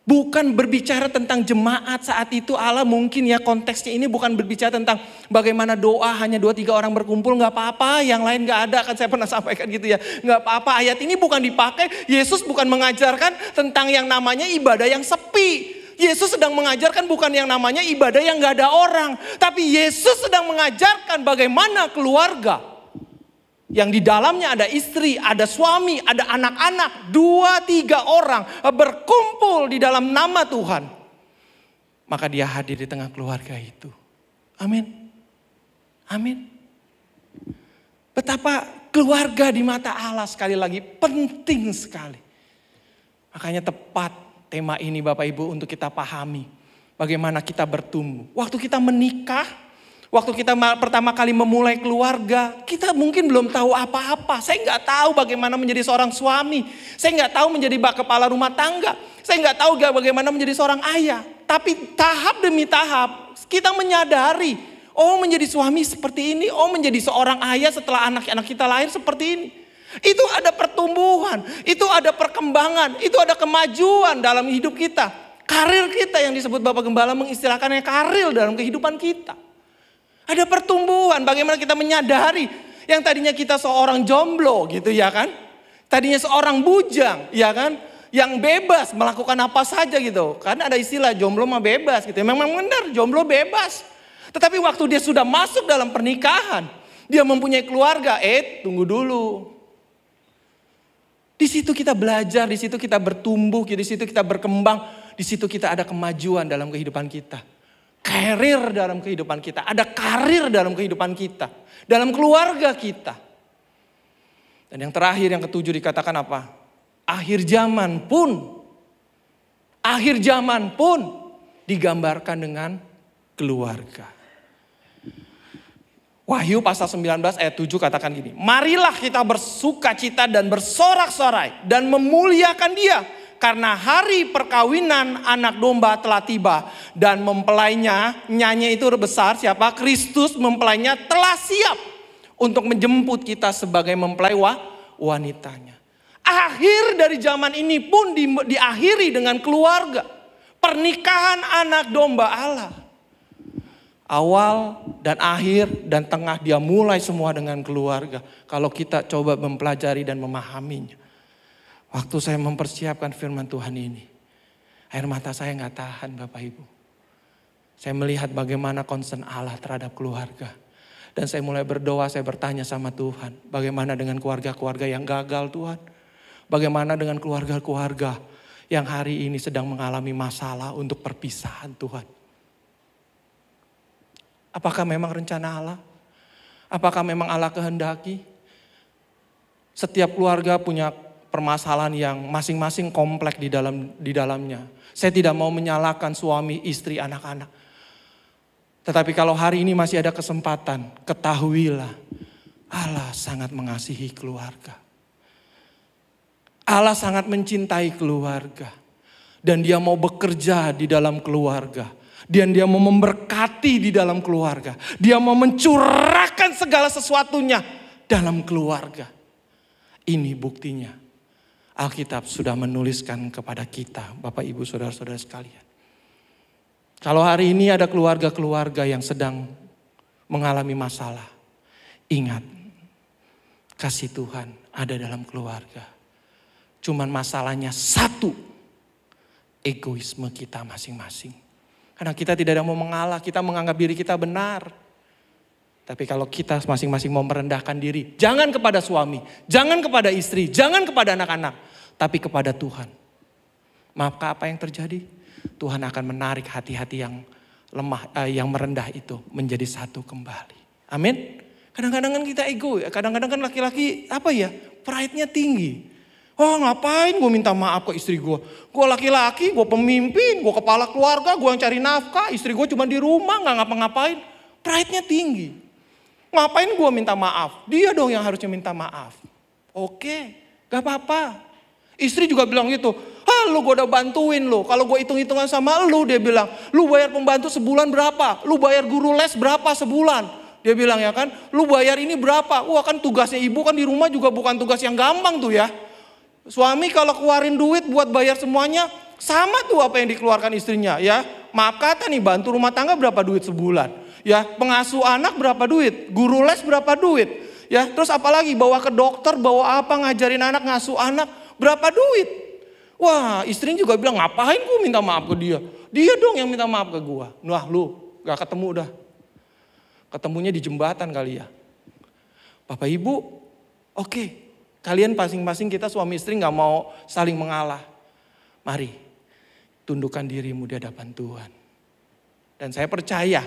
Bukan berbicara tentang jemaat saat itu Allah mungkin ya konteksnya ini bukan berbicara tentang bagaimana doa hanya 2-3 orang berkumpul gak apa-apa yang lain gak ada kan saya pernah sampaikan gitu ya. Gak apa-apa ayat ini bukan dipakai, Yesus bukan mengajarkan tentang yang namanya ibadah yang sepi. Yesus sedang mengajarkan bukan yang namanya ibadah yang gak ada orang. Tapi Yesus sedang mengajarkan bagaimana keluarga. Yang di dalamnya ada istri, ada suami, ada anak-anak. 2-3 orang berkumpul di dalam nama Tuhan. Maka dia hadir di tengah keluarga itu. Amin. Amin. Betapa keluarga di mata Allah sekali lagi penting sekali. Makanya tepat tema ini Bapak Ibu untuk kita pahami. Bagaimana kita bertumbuh. Waktu kita menikah. Waktu kita pertama kali memulai keluarga, kita mungkin belum tahu apa-apa. Saya nggak tahu bagaimana menjadi seorang suami. Saya nggak tahu menjadi kepala rumah tangga. Saya nggak tahu bagaimana menjadi seorang ayah. Tapi tahap demi tahap kita menyadari, oh menjadi suami seperti ini, oh menjadi seorang ayah setelah anak-anak kita lahir seperti ini. Itu ada pertumbuhan, itu ada perkembangan, itu ada kemajuan dalam hidup kita. Karir kita yang disebut Bapak Gembala mengistilahkannya karir dalam kehidupan kita. Ada pertumbuhan, bagaimana kita menyadari yang tadinya kita seorang jomblo gitu ya kan. Tadinya seorang bujang ya kan. Yang bebas melakukan apa saja gitu. Karena ada istilah jomblo mah bebas gitu. Memang benar jomblo bebas. Tetapi waktu dia sudah masuk dalam pernikahan. Dia mempunyai keluarga, tunggu dulu. Di situ kita belajar, di situ kita bertumbuh, di situ kita berkembang. Di situ kita ada kemajuan dalam kehidupan kita. Karir dalam kehidupan kita, ada karir dalam kehidupan kita, dalam keluarga kita. Dan yang terakhir, yang ketujuh dikatakan apa? Akhir zaman pun digambarkan dengan keluarga. Wahyu pasal 19 ayat 7 katakan gini, marilah kita bersukacita dan bersorak-sorai dan memuliakan Dia. Karena hari perkawinan anak domba telah tiba. Dan mempelainya, nyanyi itu besar siapa? Kristus mempelainya telah siap. Untuk menjemput kita sebagai mempelai wanitanya. Akhir dari zaman ini pun diakhiri dengan keluarga. Pernikahan anak domba Allah. Awal dan akhir dan tengah dia mulai semua dengan keluarga. Kalau kita coba mempelajari dan memahaminya. Waktu saya mempersiapkan firman Tuhan ini, air mata saya gak tahan Bapak Ibu. Saya melihat bagaimana concern Allah terhadap keluarga. Dan saya mulai berdoa, saya bertanya sama Tuhan, bagaimana dengan keluarga-keluarga yang gagal Tuhan? Bagaimana dengan keluarga-keluarga yang hari ini sedang mengalami masalah untuk perpisahan Tuhan? Apakah memang rencana Allah? Apakah memang Allah kehendaki? Setiap keluarga punya permasalahan yang masing-masing kompleks di dalamnya. Saya tidak mau menyalahkan suami, istri, anak-anak. Tetapi kalau hari ini masih ada kesempatan, ketahuilah Allah sangat mengasihi keluarga. Allah sangat mencintai keluarga. Dan dia mau bekerja di dalam keluarga. Dan dia mau memberkati di dalam keluarga. Dia mau mencurahkan segala sesuatunya dalam keluarga. Ini buktinya. Alkitab sudah menuliskan kepada kita, Bapak Ibu Saudara-saudara sekalian. Kalau hari ini ada keluarga-keluarga yang sedang mengalami masalah, ingat, kasih Tuhan ada dalam keluarga. Cuman masalahnya satu, egoisme kita masing-masing. Karena kita tidak ada mau mengalah, kita menganggap diri kita benar. Tapi kalau kita masing-masing mau merendahkan diri, jangan kepada suami, jangan kepada istri, jangan kepada anak-anak, tapi kepada Tuhan. Maka apa yang terjadi? Tuhan akan menarik hati-hati yang lemah, yang merendah itu menjadi satu kembali. Amin. Kadang-kadang kan kita ego, kadang-kadang kan laki-laki pride-nya tinggi. Oh ngapain gue minta maaf ke istri gue. Gue laki-laki, gue pemimpin, gue kepala keluarga, gue yang cari nafkah. Istri gue cuma di rumah gak ngapa-ngapain. Pride-nya tinggi. Ngapain gue minta maaf? Dia dong yang harusnya minta maaf. Oke, gak apa-apa. Istri juga bilang gitu. Lu gue udah bantuin lu. Kalau gue hitung-hitungan sama lu, dia bilang. Lu bayar pembantu sebulan berapa? Lu bayar guru les berapa sebulan? Dia bilang ya kan. Lu bayar ini berapa? Wah kan tugasnya ibu kan di rumah juga bukan tugas yang gampang tuh ya. Suami kalau keluarin duit buat bayar semuanya, sama tuh apa yang dikeluarkan istrinya ya. Maaf kata nih, bantu rumah tangga berapa duit sebulan. Ya, pengasuh anak berapa duit, guru les berapa duit. Ya, terus apalagi bawa ke dokter, bawa apa, ngajarin anak, ngasuh anak, berapa duit. Wah, istrinya juga bilang, ngapain gue minta maaf ke dia. Dia dong yang minta maaf ke gue. Nah lu, gak ketemu dah. Ketemunya di jembatan kali ya. Bapak Ibu, oke. Kalian masing-masing kita suami istri gak mau saling mengalah. Mari tundukkan dirimu di hadapan Tuhan. Dan saya percaya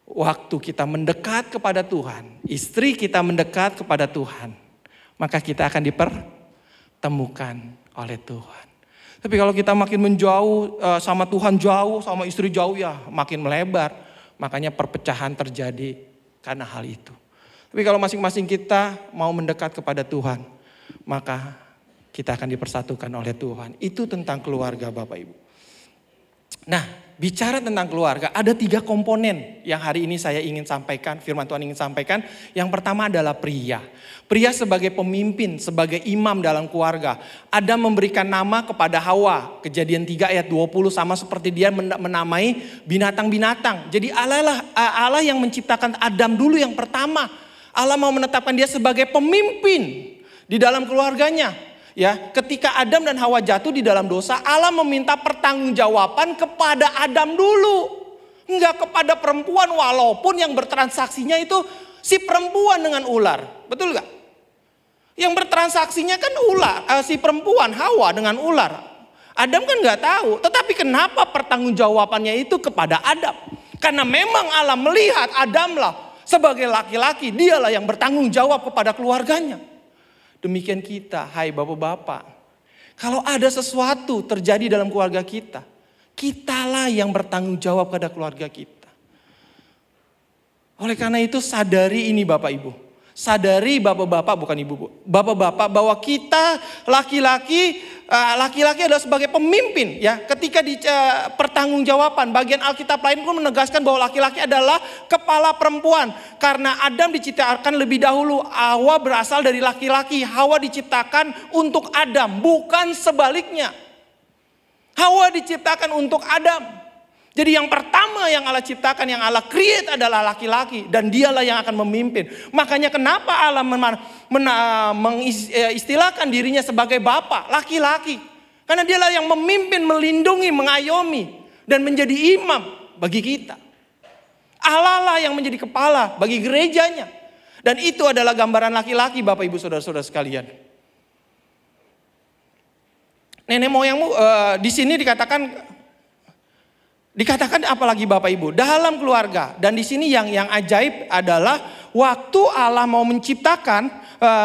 waktu kita mendekat kepada Tuhan, istri kita mendekat kepada Tuhan, maka kita akan dipertemukan oleh Tuhan. Tapi kalau kita makin menjauh sama Tuhan jauh, sama istri jauh ya makin melebar. Makanya perpecahan terjadi karena hal itu. Tapi kalau masing-masing kita mau mendekat kepada Tuhan, maka kita akan dipersatukan oleh Tuhan. Itu tentang keluarga Bapak Ibu. Nah, bicara tentang keluarga, ada 3 komponen yang hari ini saya ingin sampaikan, firman Tuhan ingin sampaikan. Yang pertama adalah pria. Pria sebagai pemimpin, sebagai imam dalam keluarga. Adam memberikan nama kepada Hawa. Kejadian 3 ayat 20 sama seperti dia menamai binatang-binatang. Jadi Allah yang menciptakan Adam dulu yang pertama. Allah mau menetapkan dia sebagai pemimpin di dalam keluarganya. Ya, ketika Adam dan Hawa jatuh di dalam dosa, Allah meminta pertanggungjawaban kepada Adam dulu. Enggak kepada perempuan, walaupun yang bertransaksinya itu si perempuan dengan ular. Betul gak? Yang bertransaksinya kan ular, si perempuan Hawa dengan ular. Adam kan gak tahu, tetapi kenapa pertanggungjawabannya itu kepada Adam? Karena memang Allah melihat Adamlah sebagai laki-laki, dialah yang bertanggung jawab kepada keluarganya. Demikian kita, hai bapak-bapak. Kalau ada sesuatu terjadi dalam keluarga kita, kitalah yang bertanggung jawab pada keluarga kita. Oleh karena itu sadari ini Bapak Ibu. Sadari bapak-bapak, bukan ibu, bapak-bapak, bahwa kita laki-laki adalah sebagai pemimpin ya. Ketika di pertanggungjawaban, bagian Alkitab lain pun menegaskan bahwa laki-laki adalah kepala perempuan. Karena Adam diciptakan lebih dahulu, Hawa berasal dari laki-laki. Hawa diciptakan untuk Adam, bukan sebaliknya. Hawa diciptakan untuk Adam. Jadi yang pertama yang Allah ciptakan, yang Allah create adalah laki-laki. Dan dialah yang akan memimpin. Makanya kenapa Allah mengistilahkan dirinya sebagai bapak, laki-laki. Karena dialah yang memimpin, melindungi, mengayomi. Dan menjadi imam bagi kita. Allah lah yang menjadi kepala bagi gerejanya. Dan itu adalah gambaran laki-laki Bapak Ibu Saudara-saudara sekalian. Nenek moyangmu di sini dikatakan apalagi Bapak Ibu dalam keluarga. Dan di sini yang ajaib adalah waktu Allah mau menciptakan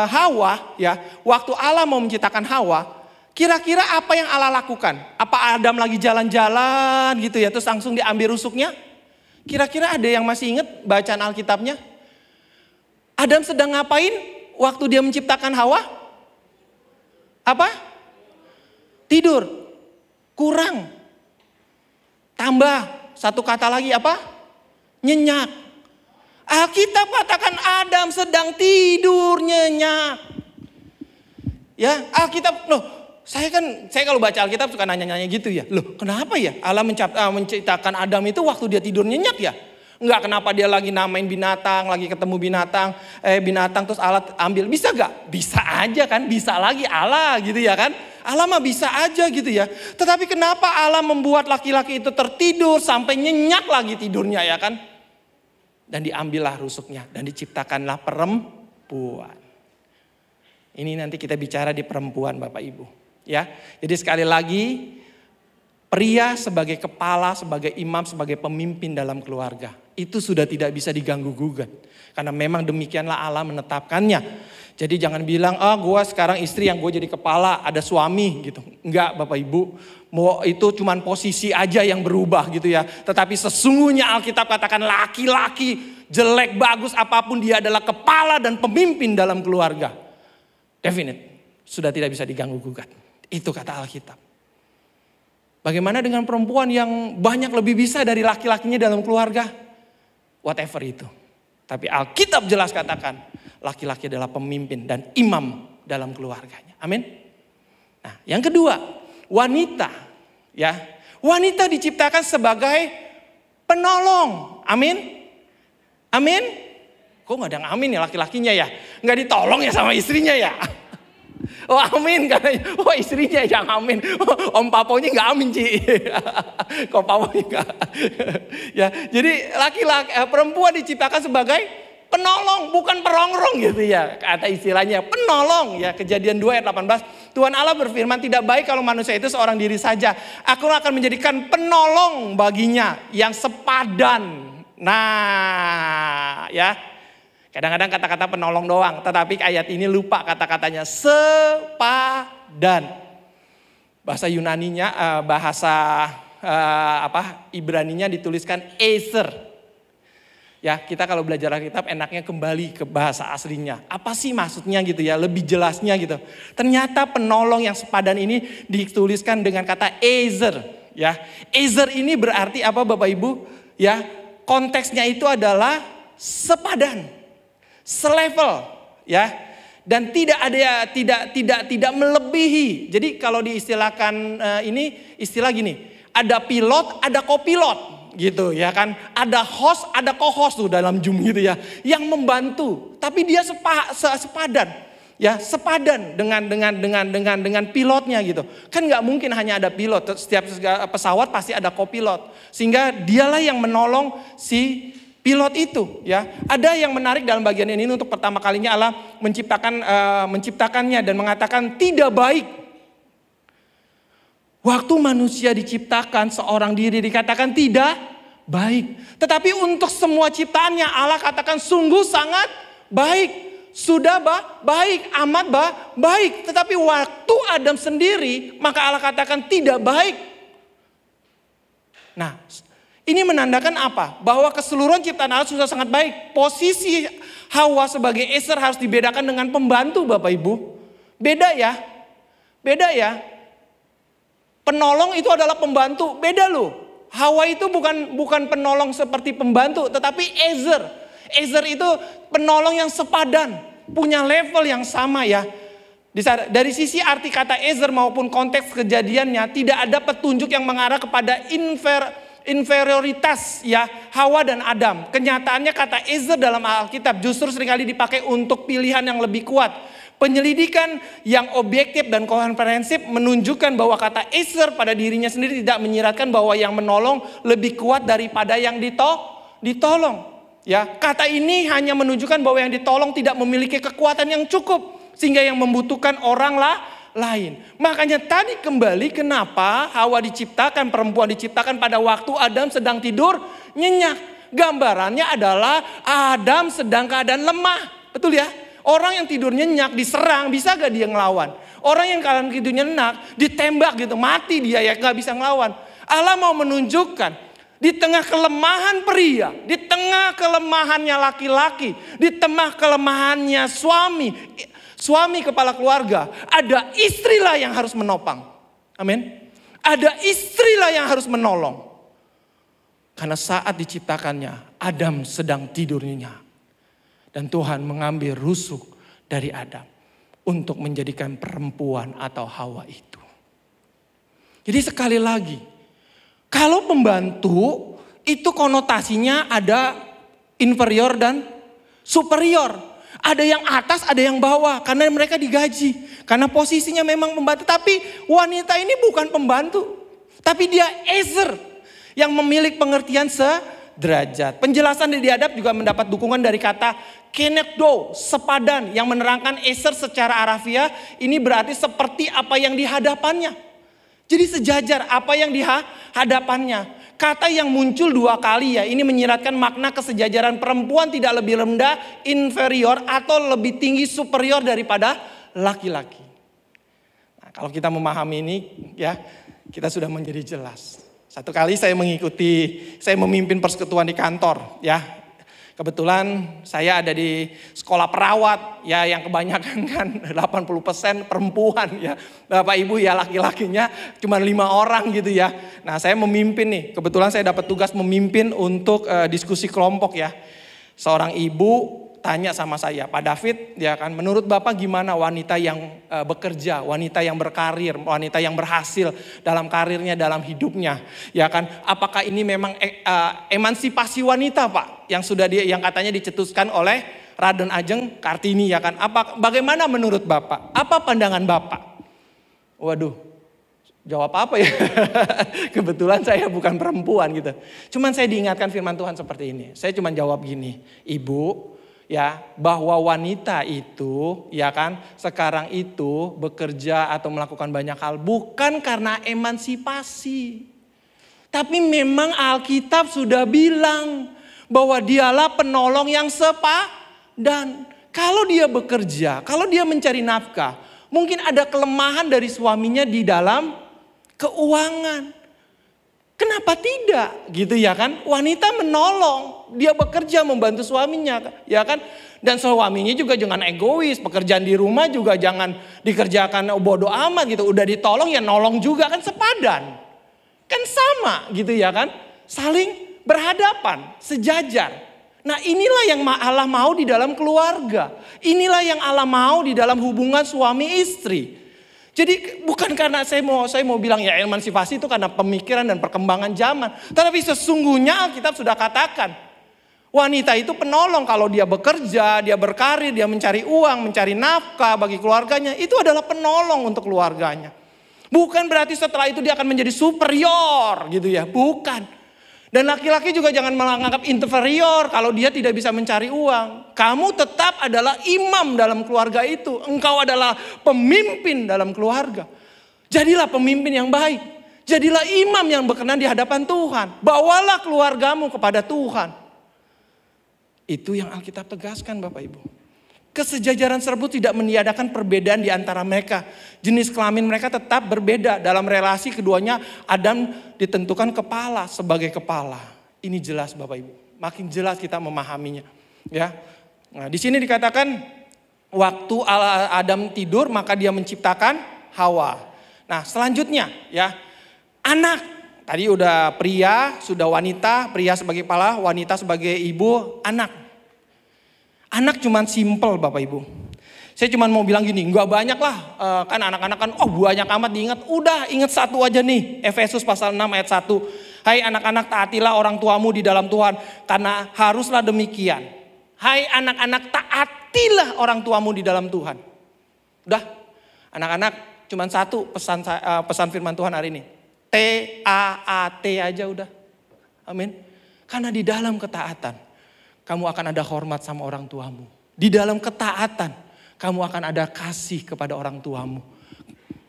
Hawa ya, waktu Allah mau menciptakan Hawa, kira-kira apa yang Allah lakukan? Apa Adam lagi jalan-jalan gitu ya terus langsung diambil rusuknya? Kira-kira ada yang masih ingat bacaan Alkitabnya? Adam sedang ngapain waktu dia menciptakan Hawa? Apa? Tidur. kurang. Tambah satu kata lagi apa? Nyenyak. Alkitab katakan Adam sedang tidur nyenyak. Ya, Alkitab loh. Saya kalau baca Alkitab suka nanya-nanya gitu ya. Loh, kenapa ya Allah menciptakan Adam itu waktu dia tidur nyenyak ya? Enggak, kenapa dia lagi namain binatang, lagi ketemu binatang terus Allah ambil. Bisa gak? Bisa aja kan, bisa lagi Allah gitu ya kan. Allah mah bisa aja gitu ya. Tetapi kenapa Allah membuat laki-laki itu tertidur sampai nyenyak lagi tidurnya ya kan. Dan diambillah rusuknya dan diciptakanlah perempuan. Ini nanti kita bicara di perempuan Bapak Ibu. Ya, jadi sekali lagi pria sebagai kepala, sebagai imam, sebagai pemimpin dalam keluarga. Itu sudah tidak bisa diganggu gugat. Karena memang demikianlah Allah menetapkannya. Jadi jangan bilang, gue sekarang istri yang gue jadi kepala, ada suami gitu. Enggak Bapak Ibu, mau itu cuman posisi aja yang berubah gitu ya. Tetapi sesungguhnya Alkitab katakan laki-laki jelek, bagus, apapun dia adalah kepala dan pemimpin dalam keluarga. Definite, sudah tidak bisa diganggu gugat. Itu kata Alkitab. Bagaimana dengan perempuan yang banyak lebih bisa dari laki-lakinya dalam keluarga? Whatever itu. Tapi Alkitab jelas katakan laki-laki adalah pemimpin dan imam dalam keluarganya. Amin. Nah, yang kedua, wanita. Ya, wanita diciptakan sebagai penolong. Amin. Amin. Kok nggak ada yang amin ya laki-lakinya ya? Nggak ditolong ya sama istrinya ya? Oh amin katanya. Oh istrinya yang amin. Om paponya nggak amin Ci. Kok paponya nggak? Ya, jadi perempuan diciptakan sebagai penolong, bukan perongrong gitu ya. Kata istilahnya penolong ya. Kejadian 2 ayat 18. Tuhan Allah berfirman, tidak baik kalau manusia itu seorang diri saja. Aku akan menjadikan penolong baginya yang sepadan. Nah ya. Kadang-kadang kata-kata penolong doang, tetapi ayat ini lupa kata-katanya sepadan. Bahasa Yunaninya, Ibraninya dituliskan ezer. Ya, kita kalau belajar Alkitab enaknya kembali ke bahasa aslinya. Apa sih maksudnya gitu ya, lebih jelasnya gitu. Ternyata penolong yang sepadan ini dituliskan dengan kata ezer. Ya, ezer ini berarti apa Bapak Ibu? Ya, konteksnya itu adalah sepadan. Selevel ya, dan tidak melebihi. Jadi kalau diistilahkan ini istilah gini, ada pilot, ada kopilot gitu ya kan, ada host, ada co-host tuh dalam Zoom gitu ya, yang membantu, tapi dia sepadan ya, sepadan dengan pilotnya gitu. Kan nggak mungkin hanya ada pilot, setiap pesawat pasti ada kopilot, sehingga dialah yang menolong si pilot itu ya. Ada yang menarik dalam bagian ini, untuk pertama kalinya Allah menciptakannya dan mengatakan tidak baik. Waktu manusia diciptakan seorang diri dikatakan tidak baik. Tetapi untuk semua ciptaannya Allah katakan sungguh sangat baik. Sudah baik, amat baik. Tetapi waktu Adam sendiri maka Allah katakan tidak baik. Nah, ini menandakan apa? Bahwa keseluruhan ciptaan Allah sudah sangat baik. Posisi Hawa sebagai ezer harus dibedakan dengan pembantu Bapak Ibu. Beda ya. Penolong itu adalah pembantu. Beda loh. Hawa itu bukan penolong seperti pembantu. Tetapi ezer. Ezer itu penolong yang sepadan. Punya level yang sama ya. Dari sisi arti kata ezer maupun konteks kejadiannya, tidak ada petunjuk yang mengarah kepada inferioritas ya Hawa dan Adam. Kenyataannya kata ezer dalam Alkitab justru seringkali dipakai untuk pilihan yang lebih kuat. Penyelidikan yang objektif dan komprehensif menunjukkan bahwa kata ezer pada dirinya sendiri tidak menyiratkan bahwa yang menolong lebih kuat daripada yang ditolong. Ya, kata ini hanya menunjukkan bahwa yang ditolong tidak memiliki kekuatan yang cukup sehingga yang membutuhkan orang lain. Makanya tadi kembali kenapa Hawa diciptakan, perempuan diciptakan pada waktu Adam sedang tidur nyenyak. Gambarannya adalah Adam sedang keadaan lemah. Betul ya? Orang yang tidur nyenyak diserang, bisa gak dia ngelawan? Orang yang keadaan tidur nyenyak ditembak gitu, mati dia ya gak bisa ngelawan. Allah mau menunjukkan di tengah kelemahan pria, di tengah kelemahannya laki-laki, di tengah kelemahannya suami kepala keluarga, ada istrilah yang harus menopang. Amin. Ada istrilah yang harus menolong. Karena saat diciptakannya, Adam sedang tidur nyenyak. Dan Tuhan mengambil rusuk dari Adam untuk menjadikan perempuan atau Hawa itu. Jadi sekali lagi, kalau pembantu itu konotasinya ada inferior dan superior. Ada yang atas, ada yang bawah karena mereka digaji. Karena posisinya memang pembantu. Tapi wanita ini bukan pembantu. Tapi dia ezer yang memiliki pengertian sederajat. Penjelasan di hadap juga mendapat dukungan dari kata kenekdo, sepadan, yang menerangkan eser secara harafiah. Ini berarti seperti apa yang di hadapannya. Jadi sejajar apa yang di hadapannya. Kata yang muncul 2 kali ya, ini menyiratkan makna kesejajaran. Perempuan tidak lebih rendah, inferior atau lebih tinggi, superior daripada laki-laki. Nah, kalau kita memahami ini ya, kita sudah menjadi jelas. Satu kali saya memimpin persekutuan di kantor ya. Kebetulan saya ada di sekolah perawat ya, yang kebanyakan kan 80% perempuan ya. Bapak Ibu ya laki-lakinya cuma 5 orang gitu ya. Nah saya memimpin nih, kebetulan saya dapat tugas memimpin untuk diskusi kelompok ya. Seorang ibu tanya sama saya, Pak David ya kan, menurut Bapak gimana wanita yang bekerja, wanita yang berkarir, wanita yang berhasil dalam karirnya, dalam hidupnya ya kan. Apakah ini memang emansipasi wanita Pak, yang katanya dicetuskan oleh Raden Ajeng Kartini ya kan. Bagaimana menurut Bapak? Apa pandangan Bapak? Waduh, jawab apa ya? Kebetulan saya bukan perempuan gitu. Cuman saya diingatkan firman Tuhan seperti ini. Saya cuman jawab gini, Ibu, ya, bahwa wanita itu ya kan sekarang itu bekerja atau melakukan banyak hal bukan karena emansipasi. Tapi memang Alkitab sudah bilang bahwa dialah penolong yang sepadan. Kalau dia bekerja, kalau dia mencari nafkah, mungkin ada kelemahan dari suaminya di dalam keuangan. Kenapa tidak? Gitu ya kan? Wanita menolong, dia bekerja membantu suaminya, ya kan? Dan suaminya juga jangan egois, pekerjaan di rumah juga jangan dikerjakan bodoh amat gitu. Udah ditolong ya nolong juga, kan sepadan. Kan sama gitu ya kan? Saling berhadapan, sejajar. Nah inilah yang Allah mau di dalam keluarga. Inilah yang Allah mau di dalam hubungan suami istri. Jadi bukan karena saya mau bilang ya emansipasi itu karena pemikiran dan perkembangan zaman. Tetapi sesungguhnya Alkitab sudah katakan, wanita itu penolong. Kalau dia bekerja, dia berkarir, dia mencari uang, mencari nafkah bagi keluarganya, itu adalah penolong untuk keluarganya. Bukan berarti setelah itu dia akan menjadi superior gitu ya, bukan. Dan laki-laki juga jangan menganggap inferior kalau dia tidak bisa mencari uang. Kamu tetap adalah imam dalam keluarga itu. Engkau adalah pemimpin dalam keluarga. Jadilah pemimpin yang baik. Jadilah imam yang berkenan di hadapan Tuhan. Bawalah keluargamu kepada Tuhan. Itu yang Alkitab tegaskan Bapak Ibu. Kesejajaran tersebut tidak meniadakan perbedaan di antara mereka. Jenis kelamin mereka tetap berbeda. Dalam relasi keduanya Adam ditentukan kepala sebagai kepala. Ini jelas Bapak Ibu. Makin jelas kita memahaminya. Ya. Nah, di sini dikatakan waktu Adam tidur maka dia menciptakan Hawa. Nah selanjutnya ya, anak. Tadi udah pria, sudah wanita. Pria sebagai kepala, wanita sebagai ibu, anak. Anak cuman simple Bapak Ibu. Saya cuman mau bilang gini, enggak banyak lah. Kan anak-anak kan banyak amat diingat. Udah ingat satu aja nih. Efesus pasal 6 ayat 1. Hai anak-anak taatilah orang tuamu di dalam Tuhan. Karena haruslah demikian. Hai anak-anak taatilah orang tuamu di dalam Tuhan. Udah. Anak-anak cuman satu pesan firman Tuhan hari ini. T-A-A-T aja udah. Amin. Karena di dalam ketaatan kamu akan ada hormat sama orang tuamu. Di dalam ketaatan, kamu akan ada kasih kepada orang tuamu.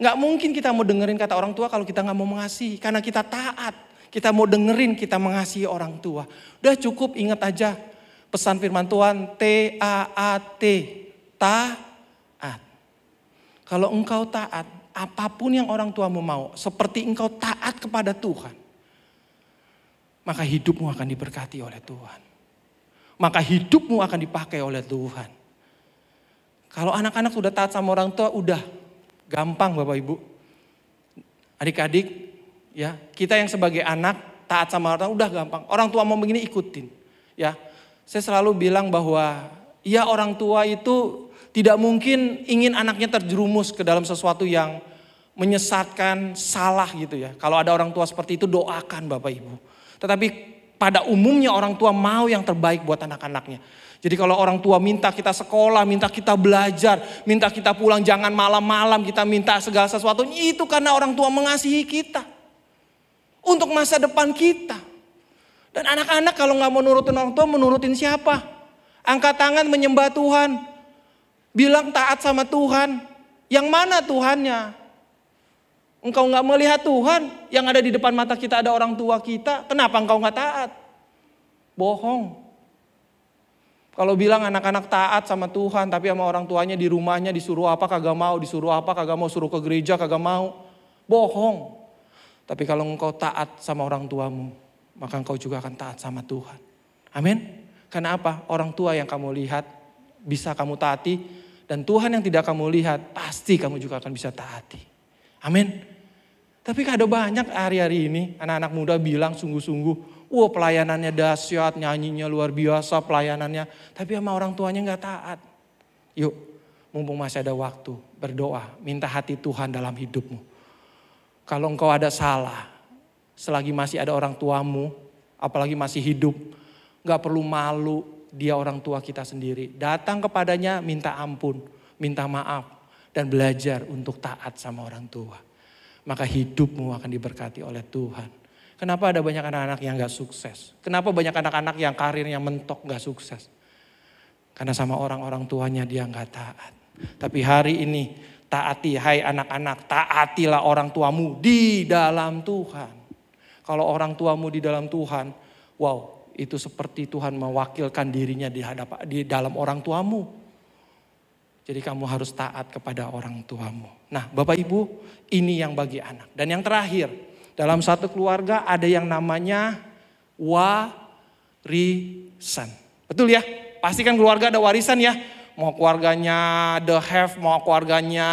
Gak mungkin kita mau dengerin kata orang tua kalau kita gak mau mengasihi. Karena kita taat. Kita mau dengerin, kita mengasihi orang tua. Udah cukup ingat aja pesan firman Tuhan. T-A-A-T. Taat. Kalau engkau taat, apapun yang orang tuamu mau. Seperti engkau taat kepada Tuhan. Maka hidupmu akan diberkati oleh Tuhan. Maka hidupmu akan dipakai oleh Tuhan. Kalau anak-anak sudah taat sama orang tua, udah gampang Bapak Ibu. Adik-adik, Ya, kita yang sebagai anak taat sama orang tua udah gampang. Orang tua mau begini ikutin. Ya, saya selalu bilang bahwa ya orang tua itu tidak mungkin ingin anaknya terjerumus ke dalam sesuatu yang menyesatkan, salah gitu ya. Kalau ada orang tua seperti itu doakan Bapak Ibu. Tetapi pada umumnya orang tua mau yang terbaik buat anak-anaknya. Jadi kalau orang tua minta kita sekolah, minta kita belajar, minta kita pulang jangan malam-malam, kita minta segala sesuatu, itu karena orang tua mengasihi kita. Untuk masa depan kita. Dan anak-anak kalau gak mau nurutin orang tua, menurutin siapa? Angkat tangan menyembah Tuhan. Bilang taat sama Tuhan. Yang mana Tuhannya? Engkau gak melihat Tuhan, yang ada di depan mata kita ada orang tua kita. Kenapa engkau gak taat? Bohong. Kalau bilang anak-anak taat sama Tuhan, tapi sama orang tuanya di rumahnya disuruh apa kagak mau, disuruh apa kagak mau, suruh ke gereja kagak mau. Bohong. Tapi kalau engkau taat sama orang tuamu, maka engkau juga akan taat sama Tuhan. Amin. Karena apa? Orang tua yang kamu lihat bisa kamu taati, dan Tuhan yang tidak kamu lihat pasti kamu juga akan bisa taati. Amin. Tapi ada banyak hari-hari ini anak-anak muda bilang sungguh-sungguh, wah pelayanannya dahsyat, nyanyinya luar biasa pelayanannya. Tapi sama orang tuanya gak taat. Yuk, mumpung masih ada waktu, berdoa, minta hati Tuhan dalam hidupmu. Kalau engkau ada salah, selagi masih ada orang tuamu, apalagi masih hidup, gak perlu malu, dia orang tua kita sendiri. Datang kepadanya minta ampun, minta maaf, dan belajar untuk taat sama orang tua. Maka hidupmu akan diberkati oleh Tuhan. Kenapa ada banyak anak-anak yang gak sukses? Kenapa banyak anak-anak yang karirnya mentok gak sukses? Karena sama orang-orang tuanya dia gak taat. Tapi hari ini taati, hai anak-anak, taatilah orang tuamu di dalam Tuhan. Kalau orang tuamu di dalam Tuhan, wow, itu seperti Tuhan mewakilkan dirinya di dalam orang tuamu. Jadi kamu harus taat kepada orang tuamu. Nah Bapak Ibu, ini yang bagi anak. Dan yang terakhir, dalam satu keluarga ada yang namanya warisan. Betul ya? Pasti kan keluarga ada warisan ya. Mau keluarganya the have, mau keluarganya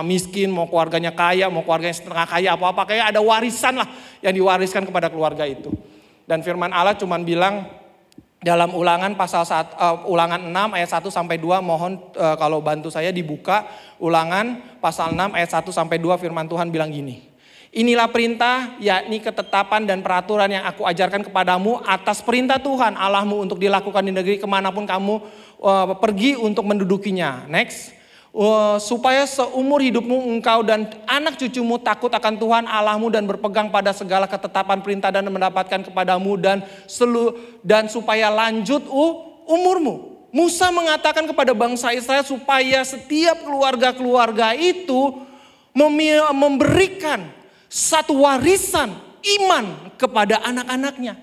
miskin, mau keluarganya kaya, mau keluarganya setengah kaya, apa-apa. Kayak ada warisan lah yang diwariskan kepada keluarga itu. Dan firman Allah cuman bilang dalam Ulangan pasal Ulangan 6 ayat 1 sampai 2, mohon kalau bantu saya dibuka Ulangan pasal 6 ayat 1 sampai 2, firman Tuhan bilang gini. Inilah perintah, yakni ketetapan dan peraturan yang aku ajarkan kepadamu atas perintah Tuhan Allahmu untuk dilakukan di negeri kemanapun kamu pergi untuk mendudukinya. Next. Supaya seumur hidupmu engkau dan anak cucumu takut akan Tuhan Allahmu dan berpegang pada segala ketetapan perintah dan mendapatkan kepadamu dan supaya lanjut umurmu. Musa mengatakan kepada bangsa Israel supaya setiap keluarga-keluarga itu memberikan satu warisan iman kepada anak-anaknya.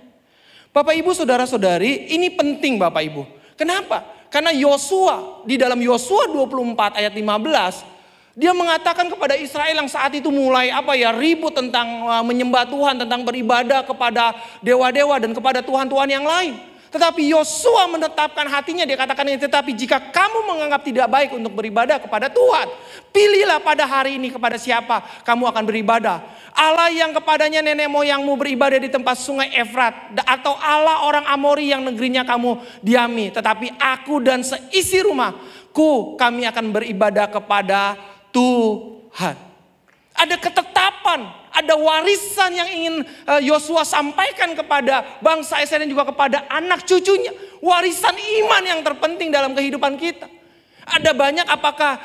Bapak Ibu, saudara-saudari, ini penting Bapak Ibu. Kenapa? Karena Yosua, di dalam Yosua 24 ayat 15, dia mengatakan kepada Israel yang saat itu mulai ribut tentang menyembah Tuhan, tentang beribadah kepada dewa-dewa dan kepada Tuhan-Tuhan yang lain. Tetapi Yosua menetapkan hatinya, dia katakan ini, tetapi jika kamu menganggap tidak baik untuk beribadah kepada Tuhan, pilihlah pada hari ini kepada siapa kamu akan beribadah. Allah yang kepadanya nenek moyangmu beribadah di tempat sungai Efrat, atau Allah orang Amori yang negerinya kamu diami. Tetapi aku dan seisi rumahku, kami akan beribadah kepada Tuhan. Ada ketetapan, ada warisan yang ingin Yosua sampaikan kepada bangsa Israel dan juga kepada anak cucunya. Warisan iman yang terpenting dalam kehidupan kita. Ada banyak, apakah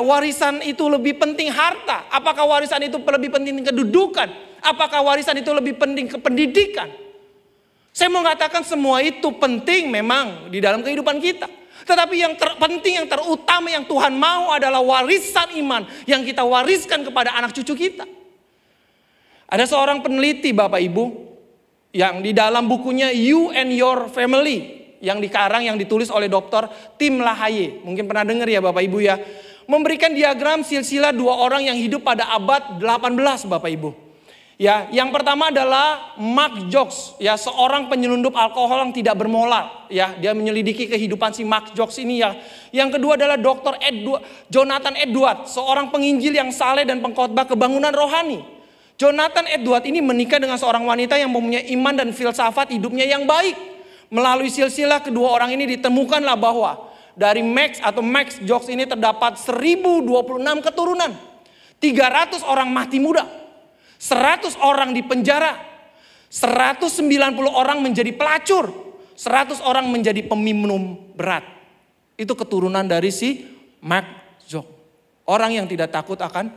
warisan itu lebih penting harta? Apakah warisan itu lebih penting kedudukan? Apakah warisan itu lebih penting ke pendidikan? Saya mau mengatakan semua itu penting memang di dalam kehidupan kita. Tetapi yang terpenting, yang terutama yang Tuhan mau adalah warisan iman yang kita wariskan kepada anak cucu kita. Ada seorang peneliti Bapak Ibu yang di dalam bukunya You and Your Family yang dikarang, yang ditulis oleh Dr. Tim LaHaye. Mungkin pernah dengar ya Bapak Ibu ya. Memberikan diagram silsilah dua orang yang hidup pada abad 18 Bapak Ibu. Ya, yang pertama adalah Mark Jocks, ya, seorang penyelundup alkohol yang tidak bermoral, ya, dia menyelidiki kehidupan si Mark Jocks ini ya. Yang kedua adalah Dr. Jonathan Edwards, seorang penginjil yang saleh dan pengkhotbah kebangunan rohani. Jonathan Edward ini menikah dengan seorang wanita yang mempunyai iman dan filsafat hidupnya yang baik. Melalui silsilah kedua orang ini ditemukanlah bahwa dari Max Jocks ini terdapat 1026 keturunan. 300 orang mati muda. 100 orang di penjara. 190 orang menjadi pelacur. 100 orang menjadi peminum berat. Itu keturunan dari si Max Jocks. Orang yang tidak takut akan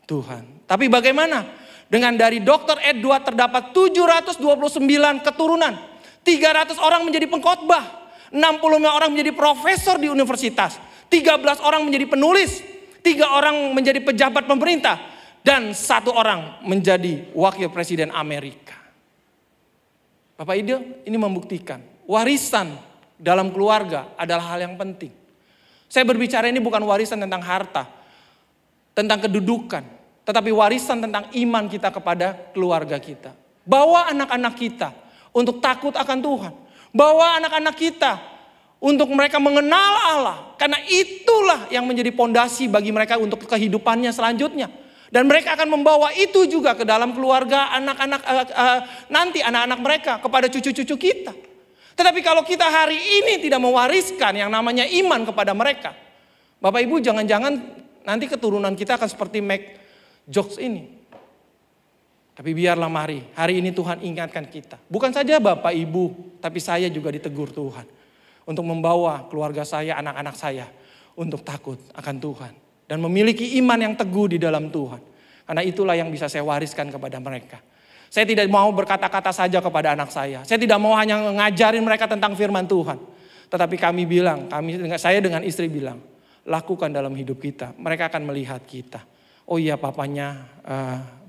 Tuhan. Tapi bagaimana? Dengan dari Dr. Edward terdapat 729 keturunan. 300 orang menjadi pengkhotbah. 65 orang menjadi profesor di universitas. 13 orang menjadi penulis. 3 orang menjadi pejabat pemerintah. Dan 1 orang menjadi wakil presiden Amerika. Bapak Ibu, ini membuktikan warisan dalam keluarga adalah hal yang penting. Saya berbicara ini bukan warisan tentang harta, tentang kedudukan, tetapi warisan tentang iman kita kepada keluarga kita. Bawa anak-anak kita untuk takut akan Tuhan. Bawa anak-anak kita untuk mereka mengenal Allah. Karena itulah yang menjadi pondasi bagi mereka untuk kehidupannya selanjutnya. Dan mereka akan membawa itu juga ke dalam keluarga anak-anak nanti anak-anak mereka kepada cucu-cucu kita. Tetapi kalau kita hari ini tidak mewariskan yang namanya iman kepada mereka. Bapak Ibu jangan-jangan nanti keturunan kita akan seperti Max Jocks ini. Tapi biarlah mari, hari ini Tuhan ingatkan kita. Bukan saja Bapak Ibu, tapi saya juga ditegur Tuhan. Untuk membawa keluarga saya, anak-anak saya untuk takut akan Tuhan. Dan memiliki iman yang teguh di dalam Tuhan. Karena itulah yang bisa saya wariskan kepada mereka. Saya tidak mau berkata-kata saja kepada anak saya. Saya tidak mau hanya ngajarin mereka tentang firman Tuhan. Tetapi saya dengan istri bilang, lakukan dalam hidup kita. Mereka akan melihat kita. Oh iya papanya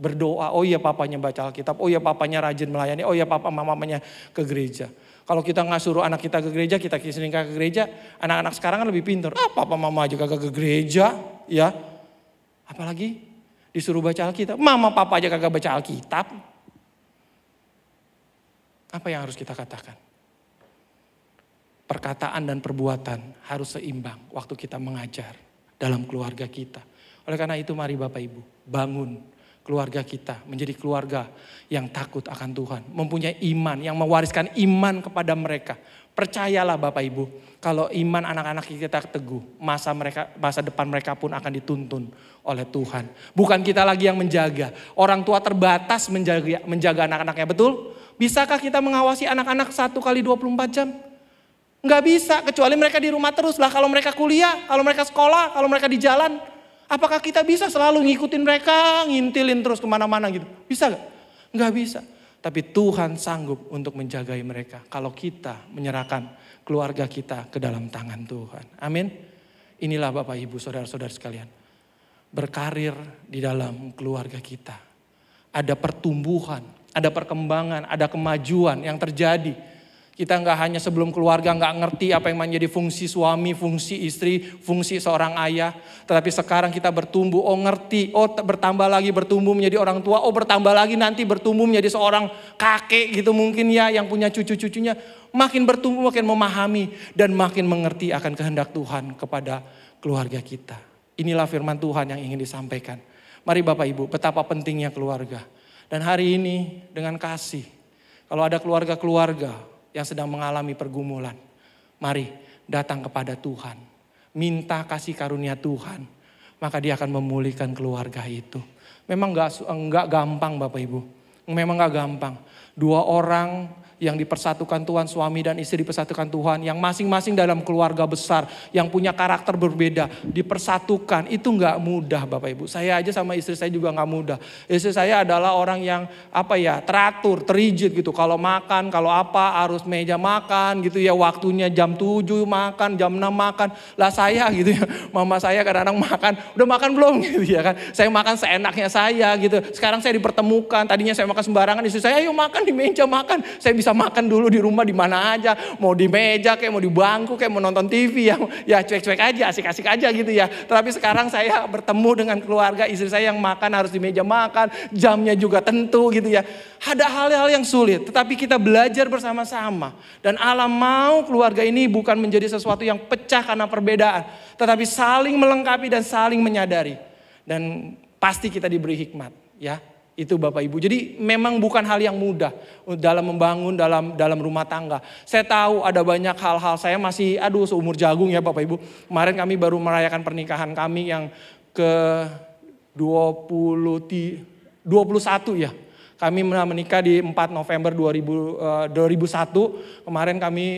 berdoa, oh iya papanya baca Alkitab, oh iya papanya rajin melayani, oh iya mamanya ke gereja. Kalau kita nggak suruh anak kita ke gereja, kita sering ke gereja, anak-anak sekarang kan lebih pintar. Papa mama aja kagak ke gereja, ya. Apalagi disuruh baca Alkitab, mama papa aja kagak baca Alkitab. Apa yang harus kita katakan? Perkataan dan perbuatan harus seimbang waktu kita mengajar dalam keluarga kita. Oleh karena itu mari Bapak Ibu bangun keluarga kita menjadi keluarga yang takut akan Tuhan. Mempunyai iman yang mewariskan iman kepada mereka. Percayalah Bapak Ibu kalau iman anak-anak kita teguh. Masa depan mereka pun akan dituntun oleh Tuhan. Bukan kita lagi yang menjaga. Orang tua terbatas menjaga anak-anaknya, betul? Bisakah kita mengawasi anak-anak 1 kali 24 jam? Enggak bisa kecuali mereka di rumah terus lah. Kalau mereka kuliah, kalau mereka sekolah, kalau mereka di jalan. Apakah kita bisa selalu ngikutin mereka, ngintilin terus kemana-mana gitu? Bisa gak? Nggak bisa. Tapi Tuhan sanggup untuk menjagai mereka. Kalau kita menyerahkan keluarga kita ke dalam tangan Tuhan. Amin. Inilah Bapak Ibu saudara-saudara sekalian. Berkarir di dalam keluarga kita. Ada pertumbuhan, ada perkembangan, ada kemajuan yang terjadi. Kita nggak hanya sebelum keluarga nggak ngerti apa yang menjadi fungsi suami, fungsi istri, fungsi seorang ayah. Tetapi sekarang kita bertumbuh, ngerti, bertambah lagi bertumbuh menjadi orang tua, bertambah lagi nanti bertumbuh menjadi seorang kakek gitu mungkin ya yang punya cucu-cucunya. Makin bertumbuh, makin memahami dan makin mengerti akan kehendak Tuhan kepada keluarga kita. Inilah firman Tuhan yang ingin disampaikan. Mari Bapak Ibu, betapa pentingnya keluarga. Dan hari ini dengan kasih, kalau ada keluarga-keluarga yang sedang mengalami pergumulan, mari datang kepada Tuhan. Minta kasih karunia Tuhan. Maka dia akan memulihkan keluarga itu. Memang enggak gampang Bapak Ibu. Memang enggak gampang. 2 orang yang dipersatukan Tuhan, suami dan istri dipersatukan Tuhan, yang masing-masing dalam keluarga besar, yang punya karakter berbeda, dipersatukan, itu enggak mudah Bapak Ibu. Saya aja sama istri saya juga enggak mudah. Istri saya adalah orang yang teratur, terigid gitu. Kalau makan, kalau harus meja makan gitu ya, waktunya jam 7 makan, jam 6 makan. Lah saya gitu ya, mama saya kadang-kadang makan, udah makan belum gitu ya kan. Saya makan seenaknya saya gitu. Sekarang saya dipertemukan, tadinya saya makan sembarangan, istri saya ayo makan di meja makan. Saya bisa makan dulu di rumah di mana aja, mau di meja kayak mau di bangku kayak mau nonton TV ya cuek-cuek aja, asik-asik aja gitu ya. Tapi sekarang saya bertemu dengan keluarga, istri saya yang makan harus di meja makan, jamnya juga tentu gitu ya. Ada hal-hal yang sulit, tetapi kita belajar bersama-sama. Dan Allah mau keluarga ini bukan menjadi sesuatu yang pecah karena perbedaan, tetapi saling melengkapi dan saling menyadari. Dan pasti kita diberi hikmat ya. Itu Bapak Ibu. Jadi memang bukan hal yang mudah dalam membangun dalam rumah tangga. Saya tahu ada banyak hal-hal, saya masih seumur jagung ya Bapak Ibu. Kemarin kami baru merayakan pernikahan kami yang ke 21 ya. Kami menikah di 4 November 2001. Kemarin kami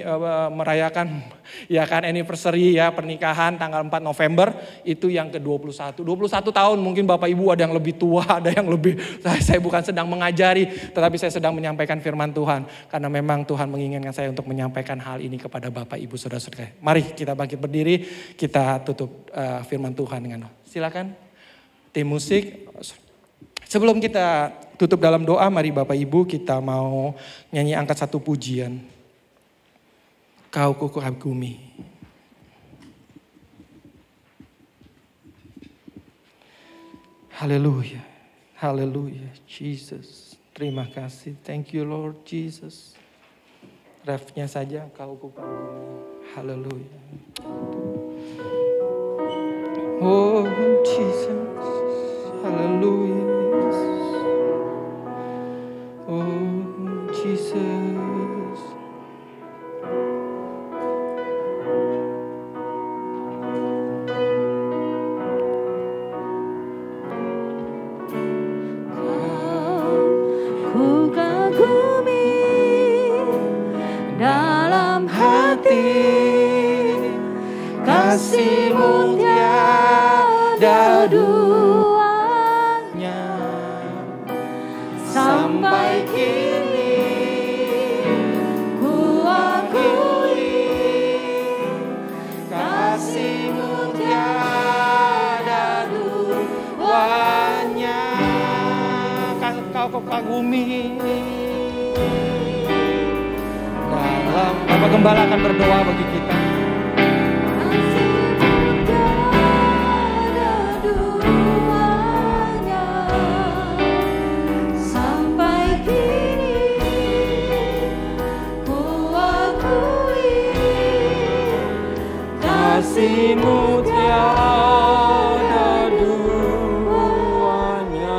merayakan ya kan anniversary ya pernikahan tanggal 4 November. Itu yang ke-21. 21 tahun mungkin Bapak Ibu ada yang lebih tua, ada yang lebih. Saya bukan sedang mengajari, tetapi saya sedang menyampaikan firman Tuhan. Karena memang Tuhan menginginkan saya untuk menyampaikan hal ini kepada Bapak Ibu saudara-saudara. Mari kita bangkit berdiri, kita tutup firman Tuhan dengan silakan tim musik. Sebelum kita tutup dalam doa, mari Bapak Ibu kita mau nyanyi angkat satu pujian. Kau kukagumi. Haleluya, haleluya, Jesus. Terima kasih, thank you Lord Jesus. Refnya saja, kau kukagumi. Haleluya. Oh Jesus, haleluya. Oh Jesus. Ku kagumi dalam hati, kasih-Mu tiada duanya. Sampai kini ku akui kasih-Mu tiada duanya. Kau kagumi. Dalam Bapak Gembala akan berdoa bagi kita. Kasih-Mu tiada duanya.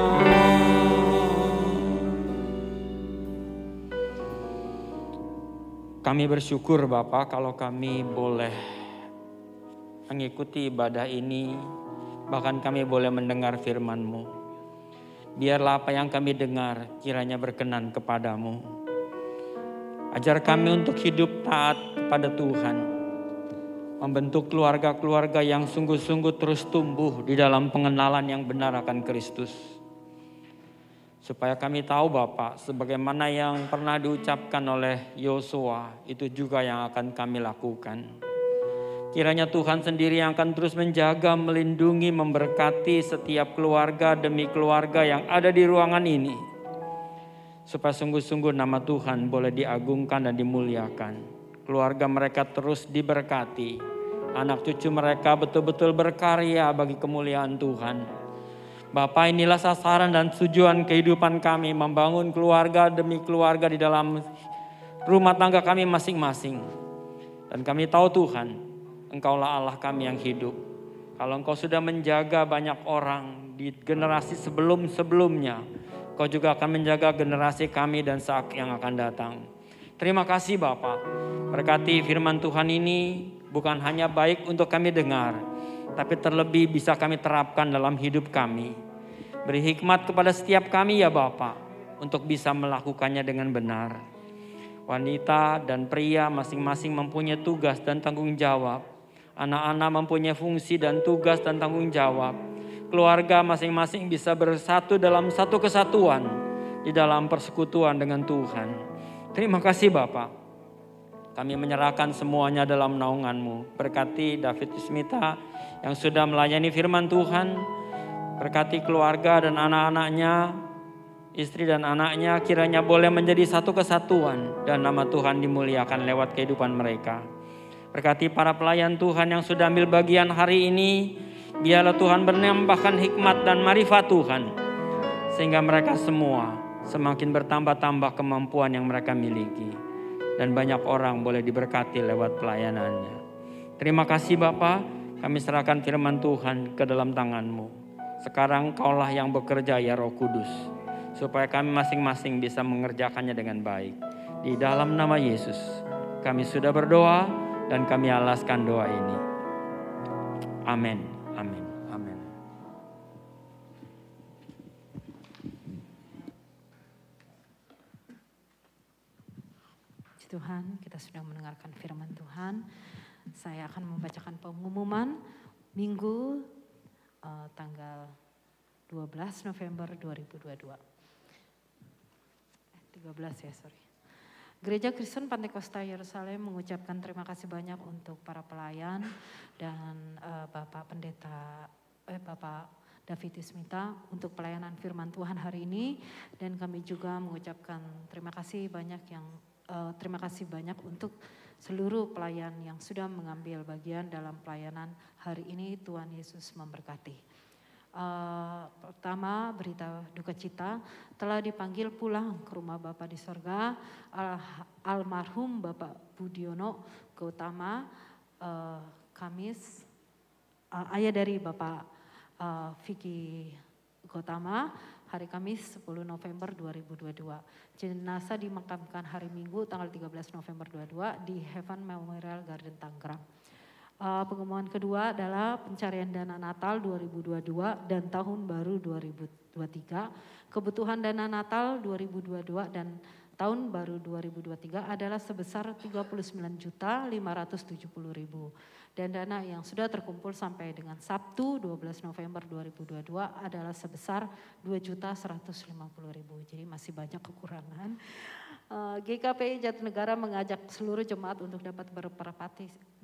Kami bersyukur Bapa kalau kami boleh mengikuti ibadah ini, bahkan kami boleh mendengar firman-Mu. Biarlah apa yang kami dengar kiranya berkenan kepadamu. Ajar kami untuk hidup taat kepada Tuhan. Membentuk keluarga-keluarga yang sungguh-sungguh terus tumbuh di dalam pengenalan yang benar akan Kristus. Supaya kami tahu Bapak, sebagaimana yang pernah diucapkan oleh Yosua, itu juga yang akan kami lakukan. Kiranya Tuhan sendiri yang akan terus menjaga, melindungi, memberkati setiap keluarga demi keluarga yang ada di ruangan ini. Supaya sungguh-sungguh nama Tuhan boleh diagungkan dan dimuliakan. Keluarga mereka terus diberkati. Anak cucu mereka betul-betul berkarya bagi kemuliaan Tuhan. Bapa, inilah sasaran dan tujuan kehidupan kami, membangun keluarga demi keluarga di dalam rumah tangga kami masing-masing. Dan kami tahu Tuhan, Engkaulah Allah kami yang hidup. Kalau Engkau sudah menjaga banyak orang di generasi sebelum-sebelumnya, Engkau juga akan menjaga generasi kami dan saat yang akan datang. Terima kasih Bapa, berkati firman Tuhan ini bukan hanya baik untuk kami dengar, tapi terlebih bisa kami terapkan dalam hidup kami. Beri hikmat kepada setiap kami ya Bapa, untuk bisa melakukannya dengan benar. Wanita dan pria masing-masing mempunyai tugas dan tanggung jawab. Anak-anak mempunyai fungsi dan tugas dan tanggung jawab. Keluarga masing-masing bisa bersatu dalam satu kesatuan di dalam persekutuan dengan Tuhan. Terima kasih Bapa. Kami menyerahkan semuanya dalam naungan-Mu. Berkati David Ismita yang sudah melayani firman Tuhan. Berkati keluarga dan anak-anaknya, istri dan anaknya, kiranya boleh menjadi satu kesatuan dan nama Tuhan dimuliakan lewat kehidupan mereka. Berkati para pelayan Tuhan yang sudah ambil bagian hari ini, biarlah Tuhan menambahkan hikmat dan marifat Tuhan, sehingga mereka semua semakin bertambah-tambah kemampuan yang mereka miliki. Dan banyak orang boleh diberkati lewat pelayanannya. Terima kasih Bapa, kami serahkan firman Tuhan ke dalam tangan-Mu. Sekarang Kaulah yang bekerja ya Roh Kudus, supaya kami masing-masing bisa mengerjakannya dengan baik. Di dalam nama Yesus kami sudah berdoa dan kami alaskan doa ini. Amin, amin, amin. Tuhan, kita sudah mendengarkan firman Tuhan. Saya akan membacakan pengumuman Minggu tanggal 12 November 2022. 13 ya, sorry. Gereja Kristen Pantekosta Yerusalem mengucapkan terima kasih banyak untuk para pelayan dan Bapak David Ismita untuk pelayanan firman Tuhan hari ini, dan kami juga mengucapkan terima kasih banyak untuk seluruh pelayan yang sudah mengambil bagian dalam pelayanan hari ini. Tuhan Yesus memberkati. Pertama, berita duka cita, telah dipanggil pulang ke rumah Bapa di sorga almarhum Bapak Budiono Gautama Kamis, ayah dari Bapak Vicky Gautama, hari Kamis 10 November 2022. Jenazah dimakamkan hari Minggu tanggal 13 November 2022 di Heaven Memorial Garden Tangerang. Pengumuman kedua adalah pencarian dana Natal 2022 dan Tahun Baru 2023. Kebutuhan dana Natal 2022 dan Tahun Baru 2023 adalah sebesar 39.570.000. Dan dana yang sudah terkumpul sampai dengan Sabtu 12 November 2022 adalah sebesar 2.150.000. Jadi masih banyak kekurangan. GKPI Jatinegara mengajak seluruh jemaat untuk dapat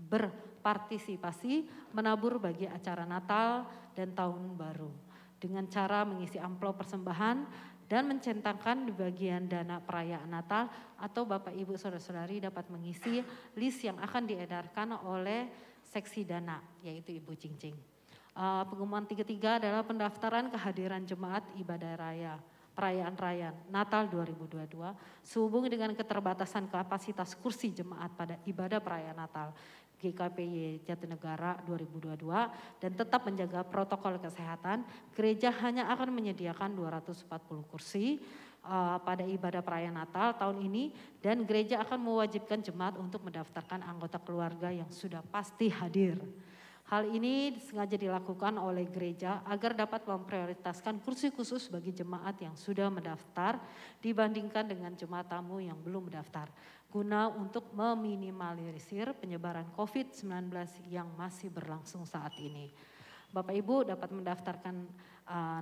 berpartisipasi menabur bagi acara Natal dan Tahun Baru dengan cara mengisi amplop persembahan dan mencentangkan di bagian dana perayaan Natal, atau Bapak Ibu Saudara-saudari dapat mengisi list yang akan diedarkan oleh seksi dana, yaitu Ibu Cingcing. Pengumuman ketiga adalah pendaftaran kehadiran jemaat ibadah raya perayaan raya Natal 2022 sehubung dengan keterbatasan kapasitas kursi jemaat pada ibadah perayaan Natal GKPY Jatinegara 2022 dan tetap menjaga protokol kesehatan. Gereja hanya akan menyediakan 240 kursi pada ibadah perayaan Natal tahun ini, dan gereja akan mewajibkan jemaat untuk mendaftarkan anggota keluarga yang sudah pasti hadir. Hal ini sengaja dilakukan oleh gereja agar dapat memprioritaskan kursi khusus bagi jemaat yang sudah mendaftar dibandingkan dengan jemaat tamu yang belum mendaftar, guna untuk meminimalisir penyebaran COVID-19 yang masih berlangsung saat ini. Bapak Ibu dapat mendaftarkan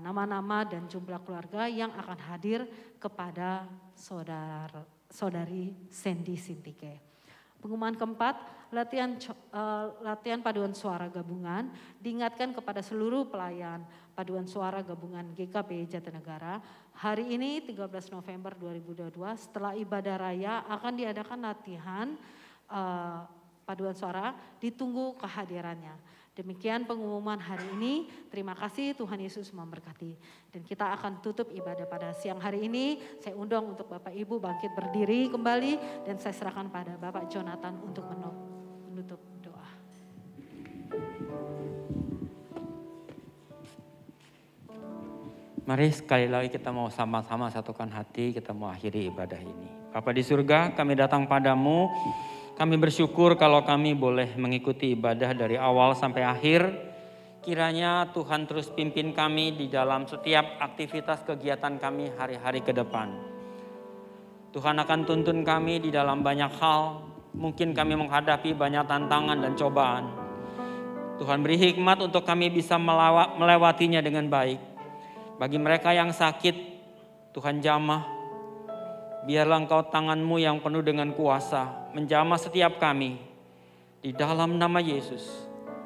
nama-nama dan jumlah keluarga yang akan hadir kepada saudari Sandy Sintike. Pengumuman keempat, latihan paduan suara gabungan diingatkan kepada seluruh pelayan paduan suara gabungan GKPI Jatinegara. Hari ini 13 November 2022 setelah ibadah raya akan diadakan latihan paduan suara, ditunggu kehadirannya. Demikian pengumuman hari ini. Terima kasih, Tuhan Yesus memberkati. Dan kita akan tutup ibadah pada siang hari ini. Saya undang untuk Bapak Ibu bangkit berdiri kembali dan saya serahkan pada Bapak Jonathan untuk menutup doa. Mari sekali lagi kita mau sama-sama satukan hati, kita mau akhiri ibadah ini. Bapa di surga, kami datang padamu. Kami bersyukur kalau kami boleh mengikuti ibadah dari awal sampai akhir. Kiranya Tuhan terus pimpin kami di dalam setiap aktivitas kegiatan kami hari-hari ke depan. Tuhan akan tuntun kami di dalam banyak hal. Mungkin kami menghadapi banyak tantangan dan cobaan. Tuhan beri hikmat untuk kami bisa melewatinya dengan baik. Bagi mereka yang sakit, Tuhan jamah. Biarlah Engkau tangan-Mu yang penuh dengan kuasa menjamah setiap kami. Di dalam nama Yesus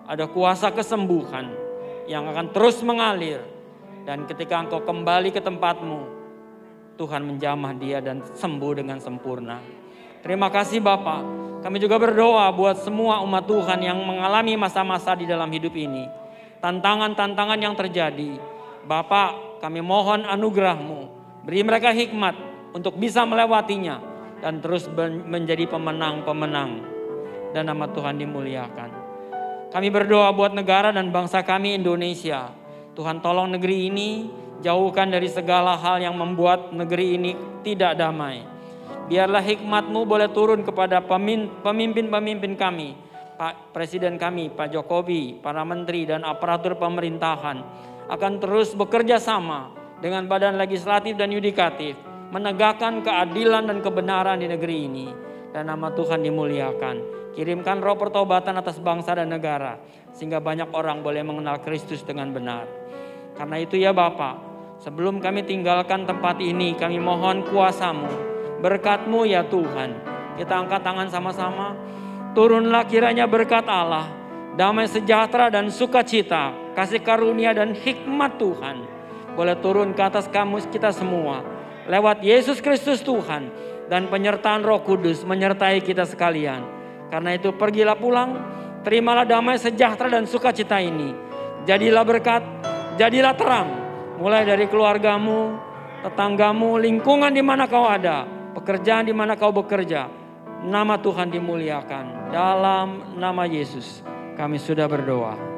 ada kuasa kesembuhan yang akan terus mengalir. Dan ketika Engkau kembali ke tempat-Mu, Tuhan menjamah dia dan sembuh dengan sempurna. Terima kasih Bapa. Kami juga berdoa buat semua umat Tuhan yang mengalami masa-masa di dalam hidup ini. Tantangan-tantangan yang terjadi. Bapa, kami mohon anugerah-Mu. Beri mereka hikmat untuk bisa melewatinya dan terus menjadi pemenang-pemenang. Dan nama Tuhan dimuliakan. Kami berdoa buat negara dan bangsa kami Indonesia. Tuhan tolong negeri ini Jauhkan dari segala hal yang membuat negeri ini tidak damai. Biarlah hikmat-Mu boleh turun kepada pemimpin-pemimpin kami, Pak Presiden kami, Pak Jokowi, para menteri dan aparatur pemerintahan akan terus bekerja sama dengan badan legislatif dan yudikatif, menegakkan keadilan dan kebenaran di negeri ini. Dan nama Tuhan dimuliakan. Kirimkan roh pertobatan atas bangsa dan negara, sehingga banyak orang boleh mengenal Kristus dengan benar. Karena itu ya Bapa, sebelum kami tinggalkan tempat ini, kami mohon kuasa-Mu, berkat-Mu ya Tuhan. Kita angkat tangan sama-sama. Turunlah kiranya berkat Allah, damai sejahtera dan sukacita, kasih karunia dan hikmat Tuhan boleh turun ke atas kita semua. Lewat Yesus Kristus Tuhan dan penyertaan Roh Kudus menyertai kita sekalian. Karena itu pergilah pulang, terimalah damai sejahtera dan sukacita ini. Jadilah berkat, jadilah terang. Mulai dari keluargamu, tetanggamu, lingkungan di mana kau ada, pekerjaan di mana kau bekerja. Nama Tuhan dimuliakan. Dalam nama Yesus kami sudah berdoa.